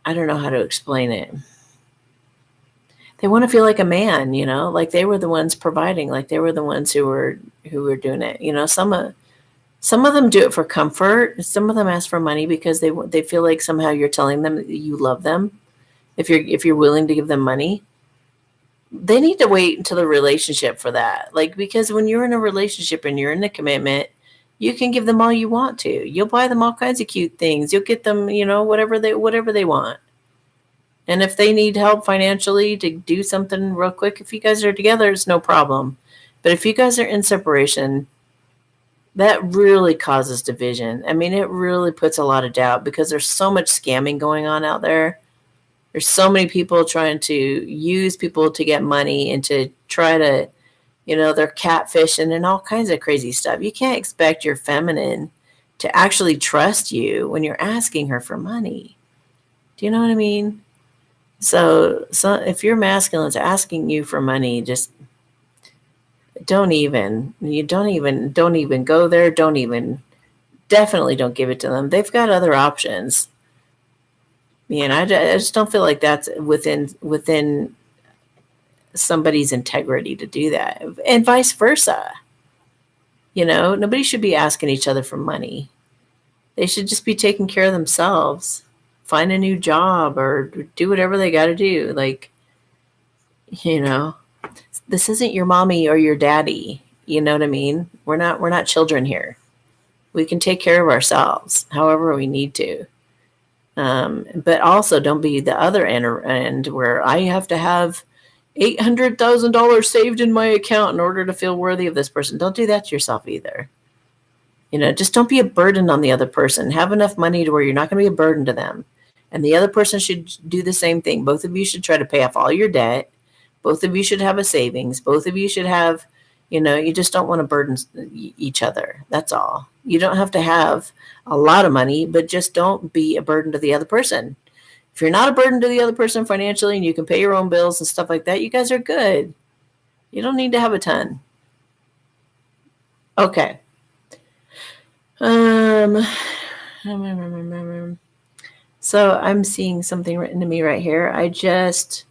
I don't know how to explain it. They want to feel like a man, like they were the ones providing, like they were the ones who were doing it. Some of them do it for comfort. Some of them ask for money because they feel like somehow you're telling them that you love them. If you're willing to give them money, they need to wait until the relationship for that. Like, because when you're in a relationship and you're in a commitment, you can give them all you want to. You'll buy them all kinds of cute things. You'll get them, whatever they want. And if they need help financially to do something real quick, if you guys are together, it's no problem. But if you guys are in separation, that really causes division. I mean, it really puts a lot of doubt because there's so much scamming going on out there. There's so many people trying to use people to get money and to try to, they're catfishing and all kinds of crazy stuff. You can't expect your feminine to actually trust you when you're asking her for money. Do you know what I mean? So if your masculine is asking you for money, just don't even go there. Definitely don't give it to them. They've got other options. I just don't feel like that's within somebody's integrity to do that, and vice versa. Nobody should be asking each other for money. They should just be taking care of themselves. Find a new job or do whatever they got to do. This isn't your mommy or your daddy. You know what I mean? We're not children here. We can take care of ourselves however we need to. But also don't be the other end where I have to have $800,000 saved in my account in order to feel worthy of this person. Don't do that to yourself either. Just don't be a burden on the other person. Have enough money to where you're not going to be a burden to them. And the other person should do the same thing. Both of you should try to pay off all your debt. Both of you should have a savings. Both of you should have, you just don't want to burden each other. That's all. You don't have to have a lot of money, but just don't be a burden to the other person. If you're not a burden to the other person financially and you can pay your own bills and stuff like that, you guys are good. You don't need to have a ton. Okay. So I'm seeing something written to me right here. I just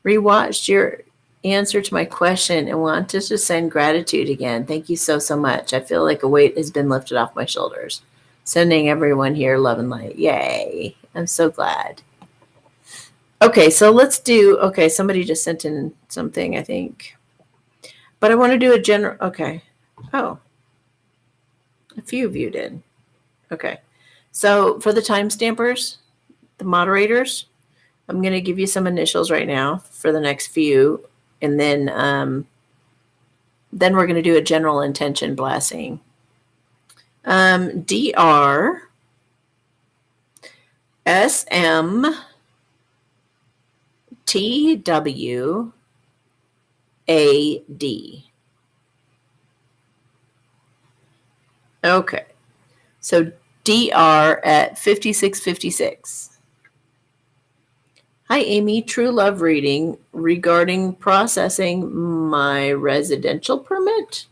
rewatched your answer to my question and want to just send gratitude again. Thank you so much. I feel like a weight has been lifted off my shoulders. Sending everyone here love and light. Yay. I'm so glad. Okay, so let's do, somebody just sent in something, I think. But I want to do a general, okay. Oh, a few of you did. Okay. So for the timestampers, the moderators, I'm going to give you some initials right now for the next few. And then we're going to do a general intention blessing. DR, SM, TW, AD. Okay. So DR at 5656. Hi, Amy. True love reading regarding processing my residential permit.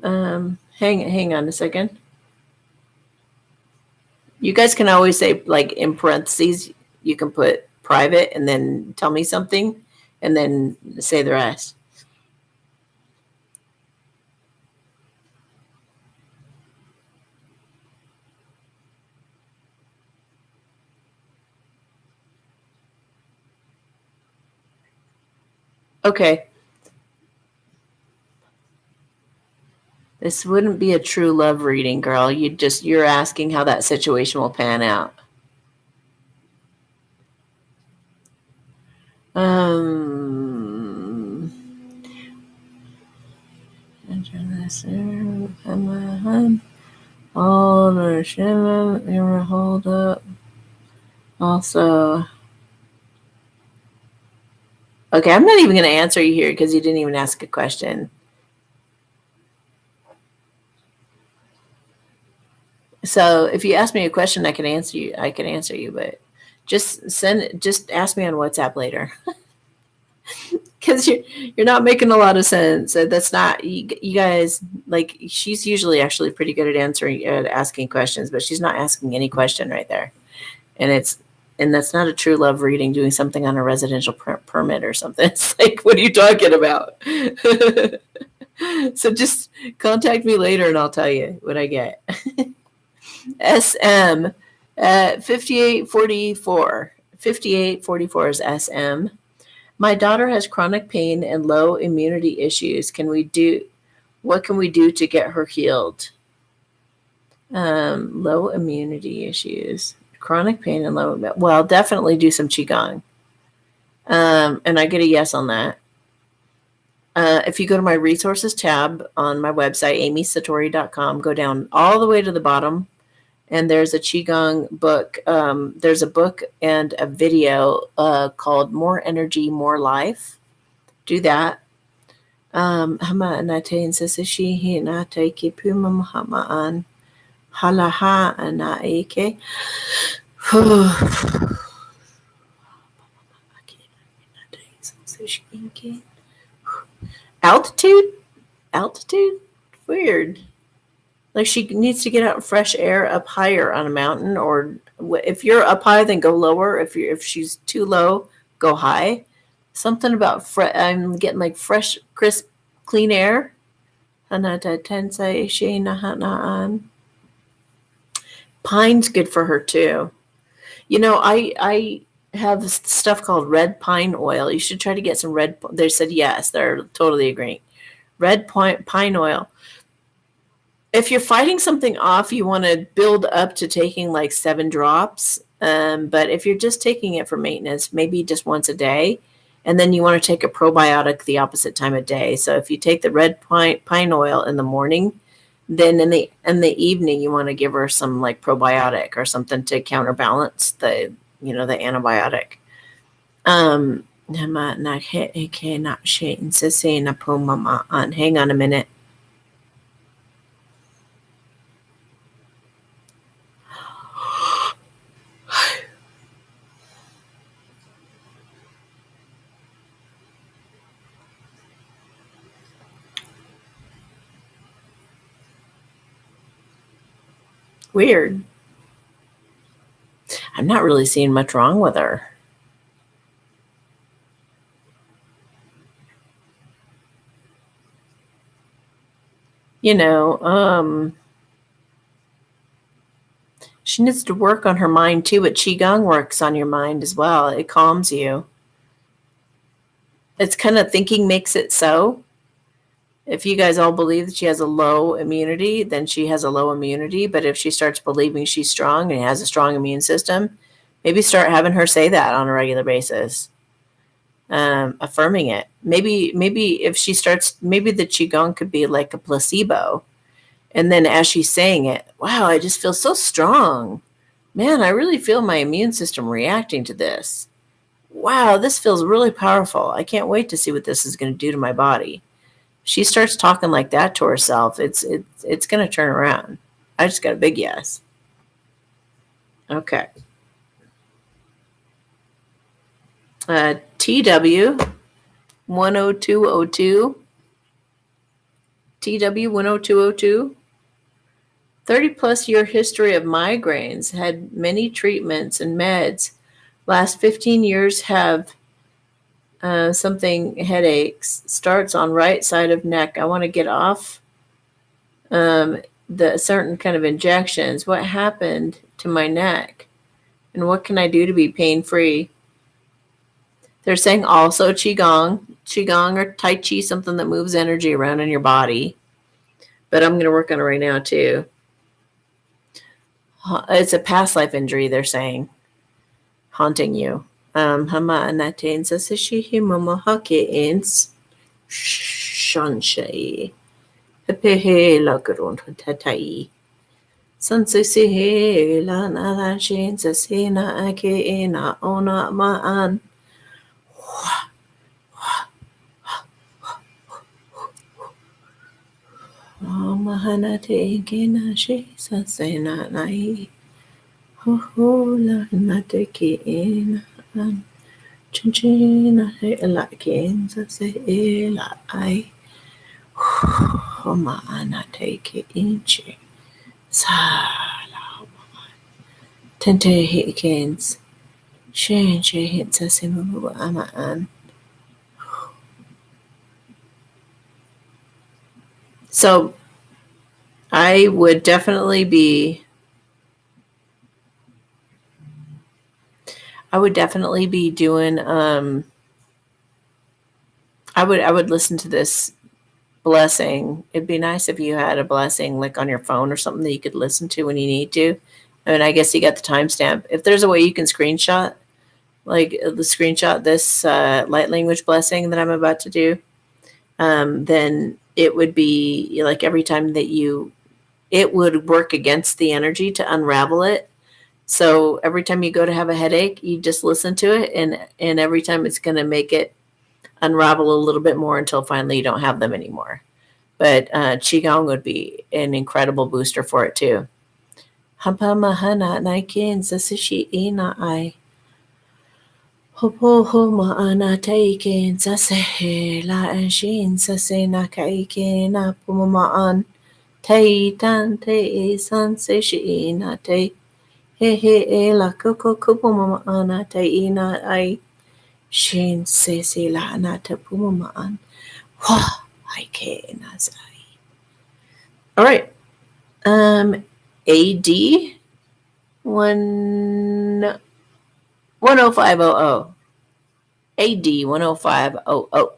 Hang on a second. You guys can always say, like, in parentheses, you can put private and then tell me something and then say the rest. Okay. This wouldn't be a true love reading, girl. You're asking how that situation will pan out. Hold up. Also, okay, I'm not even going to answer you here because you didn't even ask a question. So if you ask me a question, I can answer you, but just ask me on WhatsApp later. Because you're not making a lot of sense. That's not, you guys, like, she's usually actually pretty good at asking questions, but she's not asking any question right there. And that's not a true love reading, doing something on a residential permit or something. It's like, what are you talking about? So just contact me later and I'll tell you what I get. SM at 5844. 5844 is SM. My daughter has chronic pain and low immunity issues. What can we do to get her healed? Low immunity issues, chronic pain and low, well, definitely do some Qigong. And I get a yes on that. If you go to my resources tab on my website, amysatori.com, go down all the way to the bottom, and there's a Qigong book. There's a book and a video called More Energy, More Life. Do that. Hama anate insasashi hi nate ki puma hamaan halaha anaike. Altitude? Weird. Like, she needs to get out in fresh air up higher on a mountain, or if you're up high, then go lower. If she's too low, go high. Something about I'm getting like fresh, crisp clean air. Hanata tensai shina hanaan. Pine's good for her too. I have stuff called red pine oil. You should try to get some red. They said yes. They're totally agreeing. Red pine oil. If you're fighting something off, you want to build up to taking like 7 drops. But if you're just taking it for maintenance, maybe just once a day, and then you want to take a probiotic the opposite time of day. So if you take the red pine oil in the morning, then in the evening you want to give her some like probiotic or something to counterbalance the antibiotic. Hang on a minute. Weird. I'm not really seeing much wrong with her. She needs to work on her mind too, but Qigong works on your mind as well. It calms you. It's kind of thinking makes it so. If you guys all believe that she has a low immunity, then she has a low immunity. But if she starts believing she's strong and has a strong immune system, maybe start having her say that on a regular basis. Affirming it. Maybe if she starts, maybe the Qigong could be like a placebo. And then as she's saying it, wow, I just feel so strong. Man, I really feel my immune system reacting to this. Wow, this feels really powerful. I can't wait to see what this is going to do to my body. She starts talking like that to herself, it's going to turn around. I just got a big yes. Okay. TW 10202. TW 10202. 30-plus year history of migraines. Had many treatments and meds. Last 15 years have something headaches. Starts on right side of neck. I want to get off the certain kind of injections. What happened to my neck? And what can I do to be pain-free? They're saying also Qigong or Tai Chi, something that moves energy around in your body. But I'm going to work on it right now too. It's a past life injury, they're saying, haunting you. Shanshai. Pepehe lagrun tatai. Sansehe la na shin sasena ake ena ona ma'an. Mahana te kena she sasena nai. Ho la na te ke ena an. Chinchina he la ken sase la ai. Homa ana take inche. Sala. Tente hikens. Shen she hits a simu amaan. So I would definitely be doing I would listen to this blessing. It'd be nice if you had a blessing like on your phone or something that you could listen to when you need to. I mean, I guess you got the timestamp. If there's a way you can screenshot this light language blessing that I'm about to do, then it would be like every time that it would work against the energy to unravel it. So every time you go to have a headache, you just listen to it, and every time it's going to make it unravel a little bit more until finally you don't have them anymore. But Qigong would be an incredible booster for it too. Hampa mahana naikin sasishi ina ai. Hopo homa ana taikin sasehe la anshin sase na kaikin na pumaan. Tai tan te san seshi ina te. He he la koko kupo mama ana te ina ai. Shin sese la ana te pumaan. Wah. All right. AD 10500. AD 10500.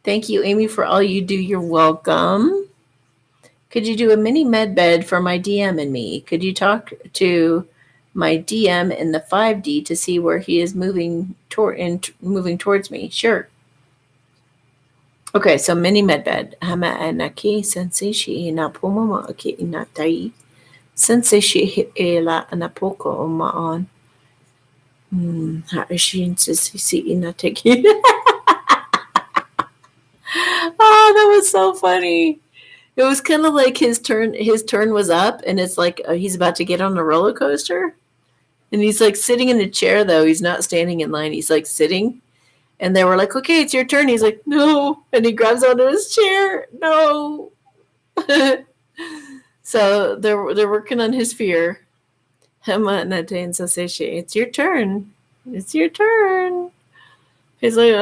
Thank you, Amy, for all you do. You're welcome. Could you do a mini med bed for my DM and me? Could you talk to my DM in the 5D to see where he is moving towards me? Sure. Okay, so mini med bed. Hama anaki sensei shi na pomoma aki inatai. Sensei shi ela anapoko ma'on. Ha-ishin si inateki. Oh, that was so funny. It was kind of like his turn was up, and it's like he's about to get on a roller coaster. And he's like sitting in a chair, though. He's not standing in line. He's like sitting. And they were like, okay, it's your turn. He's like, no. And he grabs onto his chair. No. So they're working on his fear. It's your turn. It's your turn. He's like,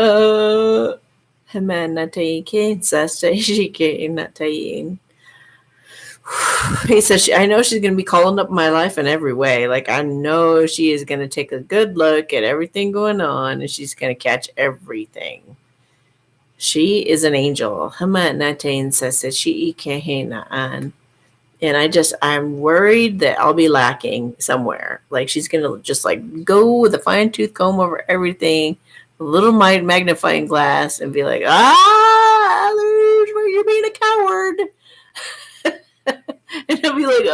he says, I know she's going to be calling up my life in every way. Like, I know she is going to take a good look at everything going on, and she's going to catch everything. She is an angel. And I'm worried that I'll be lacking somewhere. Like, she's going to just like go with a fine tooth comb over everything, a little magnifying glass, and be like, you're being a coward. And he'll be like,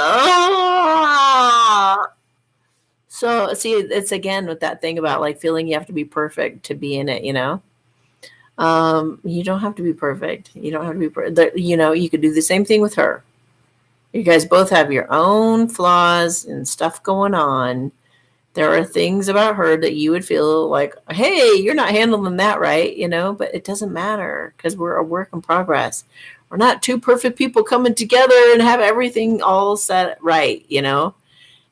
So, see, it's again with that thing about like feeling you have to be perfect to be in it, you know? You don't have to be perfect. You don't have to be perfect. You know, you could do the same thing with her. You guys both have your own flaws and stuff going on. There are things about her that you would feel like, hey, you're not handling that right, you know? But it doesn't matter because we're a work in progress. We're not two perfect people coming together and have everything all set right, you know?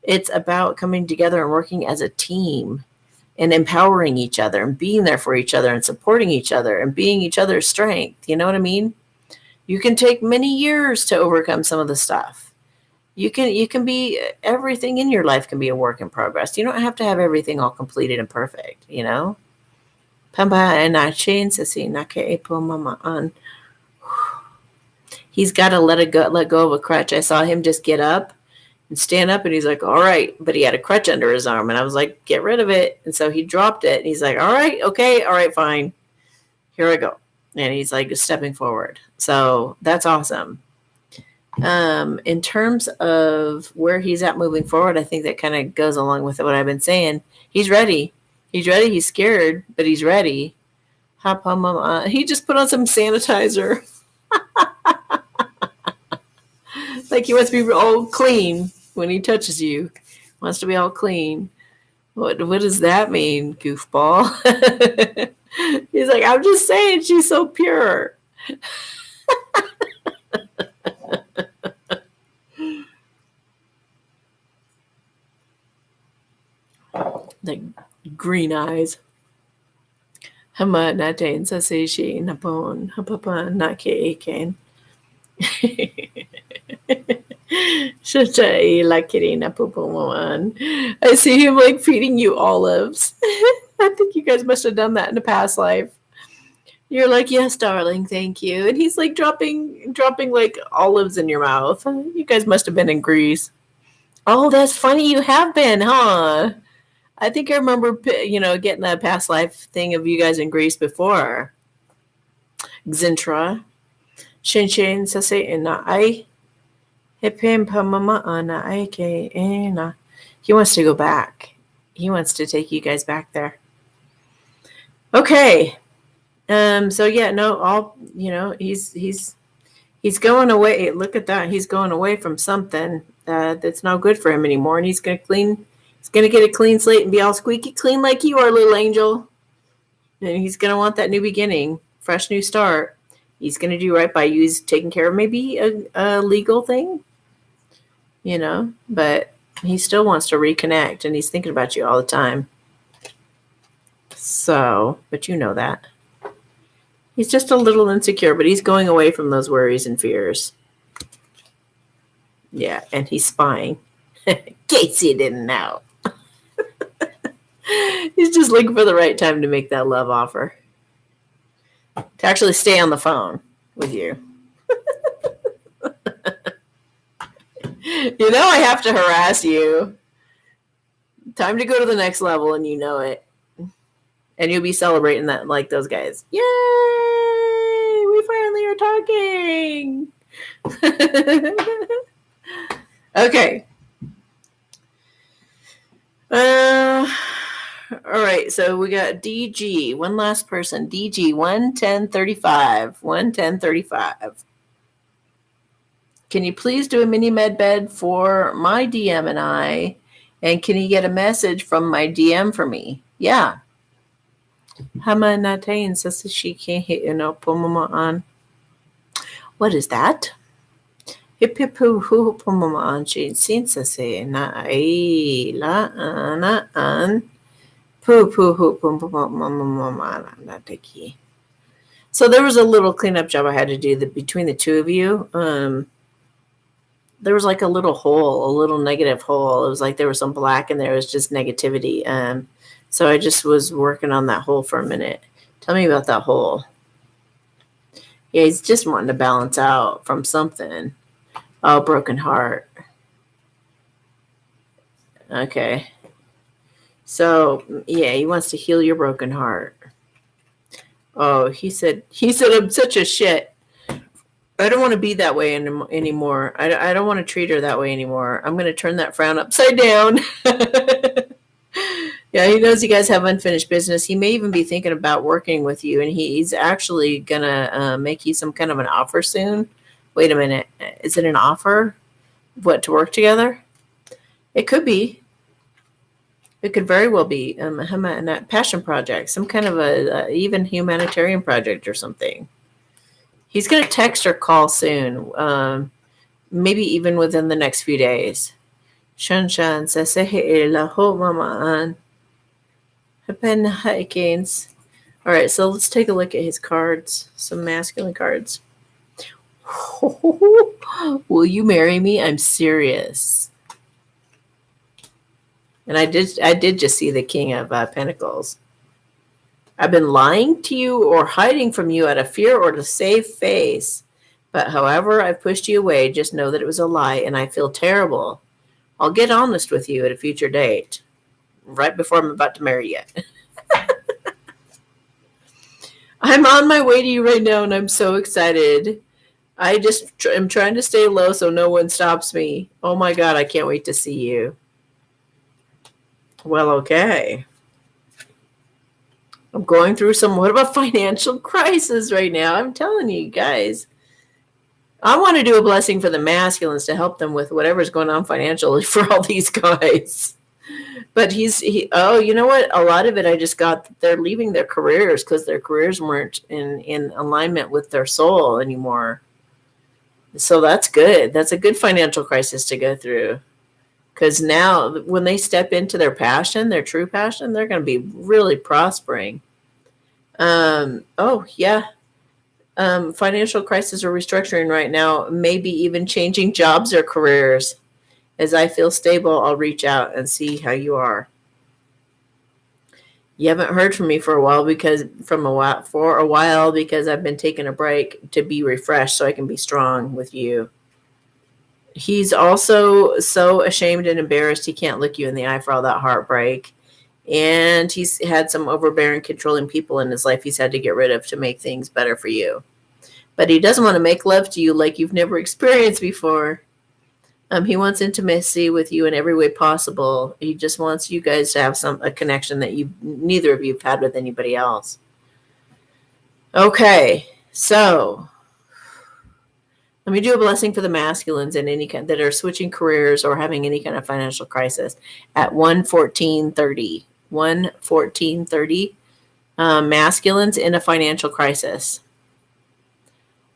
It's about coming together and working as a team and empowering each other and being there for each other and supporting each other and being each other's strength. You know what I mean? You can take many years to overcome some of the stuff. You can be, everything in your life can be a work in progress. You don't have to have everything all completed and perfect, you know? He's got to let go of a crutch. I saw him just get up and stand up, and he's like, all right. But he had a crutch under his arm, and I was like, get rid of it. And so he dropped it, and he's like, all right, okay, all right, fine. Here I go. And he's like stepping forward. So that's awesome. In terms of where he's at moving forward, I think that kind of goes along with what I've been saying. He's ready. He's ready. He's scared, but he's ready. He just put on some sanitizer. Like he wants to be all clean when he touches you. Wants to be all clean. What does that mean, goofball? He's like, I'm just saying she's so pure. The green eyes. Hama natin sa sishi napon hapapa nake I see him like feeding you olives. I think you guys must have done that in a past life. You're like, yes, darling, thank you. And he's like dropping like olives in your mouth. You guys must have been in Greece. Oh, that's funny. You have been, huh? I think I remember, you know, getting a past life thing of you guys in Greece before. Xintra. Shinshin sase ina ai. Hipim pamama ana aike ina. He wants to go back. He wants to take you guys back there. Okay. So yeah, no, all, you know, he's going away. Look at that. He's going away from something that's not good for him anymore. And he's going to get a clean slate and be all squeaky clean like you are, little angel. And he's going to want that new beginning, fresh new start. He's going to do right by you. He's taking care of maybe a legal thing, you know, but he still wants to reconnect and he's thinking about you all the time. So, but you know that. He's just a little insecure, but he's going away from those worries and fears. Yeah, and he's spying. In case you didn't know. He's just looking for the right time to make that love offer. To actually stay on the phone with you. You know I have to harass you. Time to go to the next level, and you know it. And you'll be celebrating that like those guys. Yay! We finally are talking. Okay. All right, so we got DG, one last person. DG 11035. 11035. Can you please do a mini med bed for my DM and I? And can you get a message from my DM for me? Yeah. Hamanatain says she can't hit you no pomama on. What is that? Hip hip hoo hoo pomama on she since say na ai la an poo poo hoo pomama na teki. So there was a little cleanup job I had to do between the two of you. There was like a little hole, a little negative hole. It was like there was some black and there was just negativity. So I just was working on that hole for a minute. Tell me about that hole. Yeah, he's just wanting to balance out from something. Oh, broken heart. Okay. So, yeah, he wants to heal your broken heart. Oh, he said, I'm such a shit. I don't want to be that way anymore. I don't want to treat her that way anymore. I'm going to turn that frown upside down. Yeah, he knows you guys have unfinished business. He may even be thinking about working with you, and he's actually going to make you some kind of an offer soon. Wait a minute. Is it an offer? What, to work together? It could be. It could very well be a passion project, some kind of a even humanitarian project or something. He's going to text or call soon, maybe even within the next few days. Shanshan says, all right, so let's take a look at his cards, some masculine cards. Will you marry me? I'm serious. And I did just see the King of Pentacles. I've been lying to you or hiding from you out of fear or to save face. But however I pushed you away, just know that it was a lie and I feel terrible. I'll get honest with you at a future date. Right before I'm about to marry you. I'm on my way to you right now and I'm so excited. I just am trying to stay low so no one stops me. Oh my God, I can't wait to see you. Well, okay. I'm going through somewhat of a financial crisis right now. I'm telling you guys. I want to do a blessing for the masculines to help them with whatever's going on financially for all these guys. But oh, you know what? A lot of it I just got, they're leaving their careers because their careers weren't in alignment with their soul anymore. So that's good. That's a good financial crisis to go through. Because now when they step into their passion, their true passion, they're going to be really prospering. Oh, yeah. Financial crisis or restructuring right now, maybe even changing jobs or careers. As I feel stable, I'll reach out and see how you are. You haven't heard from me for a while because I've been taking a break to be refreshed so I can be strong with you. He's also so ashamed and embarrassed he can't look you in the eye for all that heartbreak. And he's had some overbearing, controlling people in his life he's had to get rid of to make things better for you. But he doesn't want to make love to you like you've never experienced before. He wants intimacy with you in every way possible. He just wants you guys to have a connection that neither of you have had with anybody else. Okay, so let me do a blessing for the masculines and any kind that are switching careers or having any kind of financial crisis at 1:14:30. 1:14:30. Masculines in a financial crisis.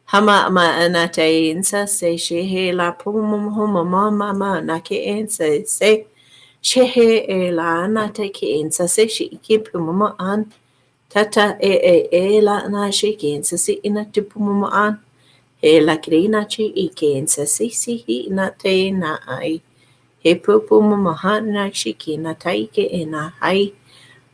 Hama anate insa se shehe la pumum homa mama nake insa se shehe la anate ke insa se she keep mama an Tata e la na shaking sa si ina tupumaan. He la kirina chi ikin sa si hi na te na ai. He pupu mamaha na shiki na taike e na hai.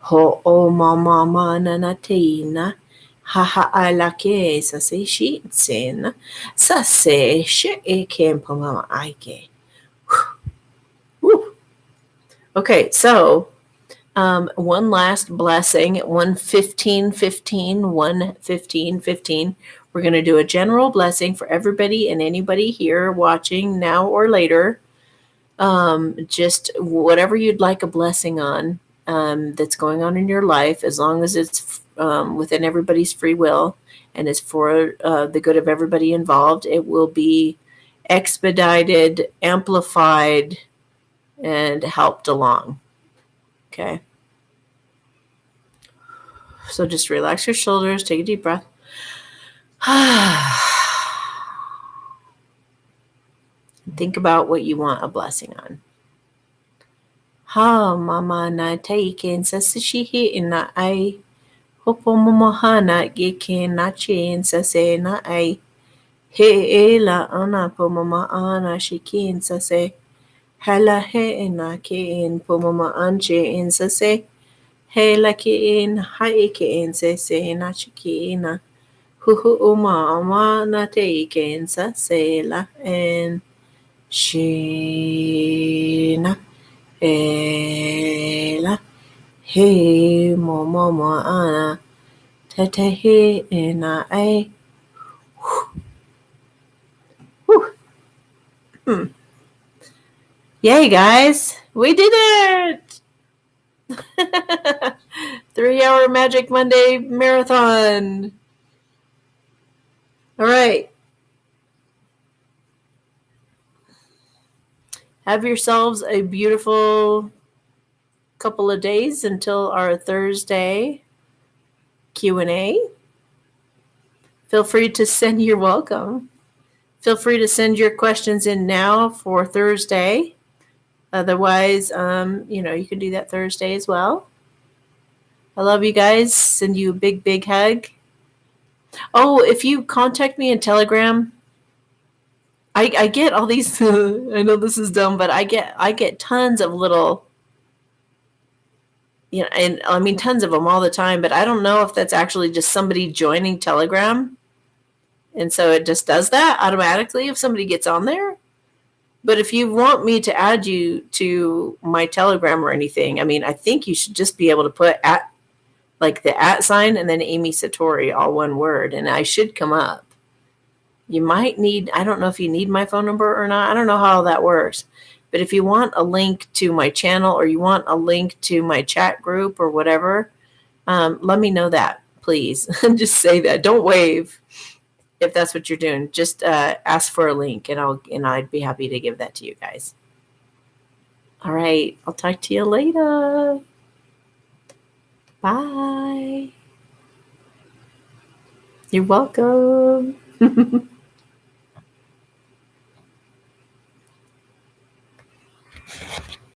Ho o mama na te ina. Ha ha a la ke sa se shi sen. Sa se she e ken pama aike. Okay, so one last blessing, 1:15:15, 1:15:15. We're going to do a general blessing for everybody and anybody here watching now or later. Just whatever you'd like a blessing on that's going on in your life, as long as it's within everybody's free will and is for the good of everybody involved, it will be expedited, amplified, and helped along. Okay. So just relax your shoulders, take a deep breath. Think about what you want a blessing on. Ha mama na taiken sa sishihi na ai. Hopo momohana giken na chin sa se na ai. He e la ana po mama ana shikin sa se. Hala he na ke in po mama anche in sa se. He la ke in hai ke in se se na chiki na. Huhu uma na te ken sa se la en shina e la he mo ana te he e na ai. Yay, guys, we did it. 3-hour Magic Monday marathon. All right. Have yourselves a beautiful couple of days until our Thursday Q&A. Feel free to send your welcome. Feel free to send your questions in now for Thursday. Otherwise, you can do that Thursday as well. I love you guys. Send you a big, big hug. Oh, if you contact me in Telegram, I get all these. I know this is dumb, but I get tons of little, and I mean tons of them all the time. But I don't know if that's actually just somebody joining Telegram, and so it just does that automatically if somebody gets on there. But if you want me to add you to my Telegram or anything, I mean, I think you should just be able to put the @ sign and then Amy Satori, all one word, and I should come up. You might need, I don't know if you need my phone number or not. I don't know how that works. But if you want a link to my channel or you want a link to my chat group or whatever, let me know that, please. Just say that. Don't wave if that's what you're doing. Just ask for a link, and I'd be happy to give that to you guys. All right. I'll talk to you later. Bye. You're welcome.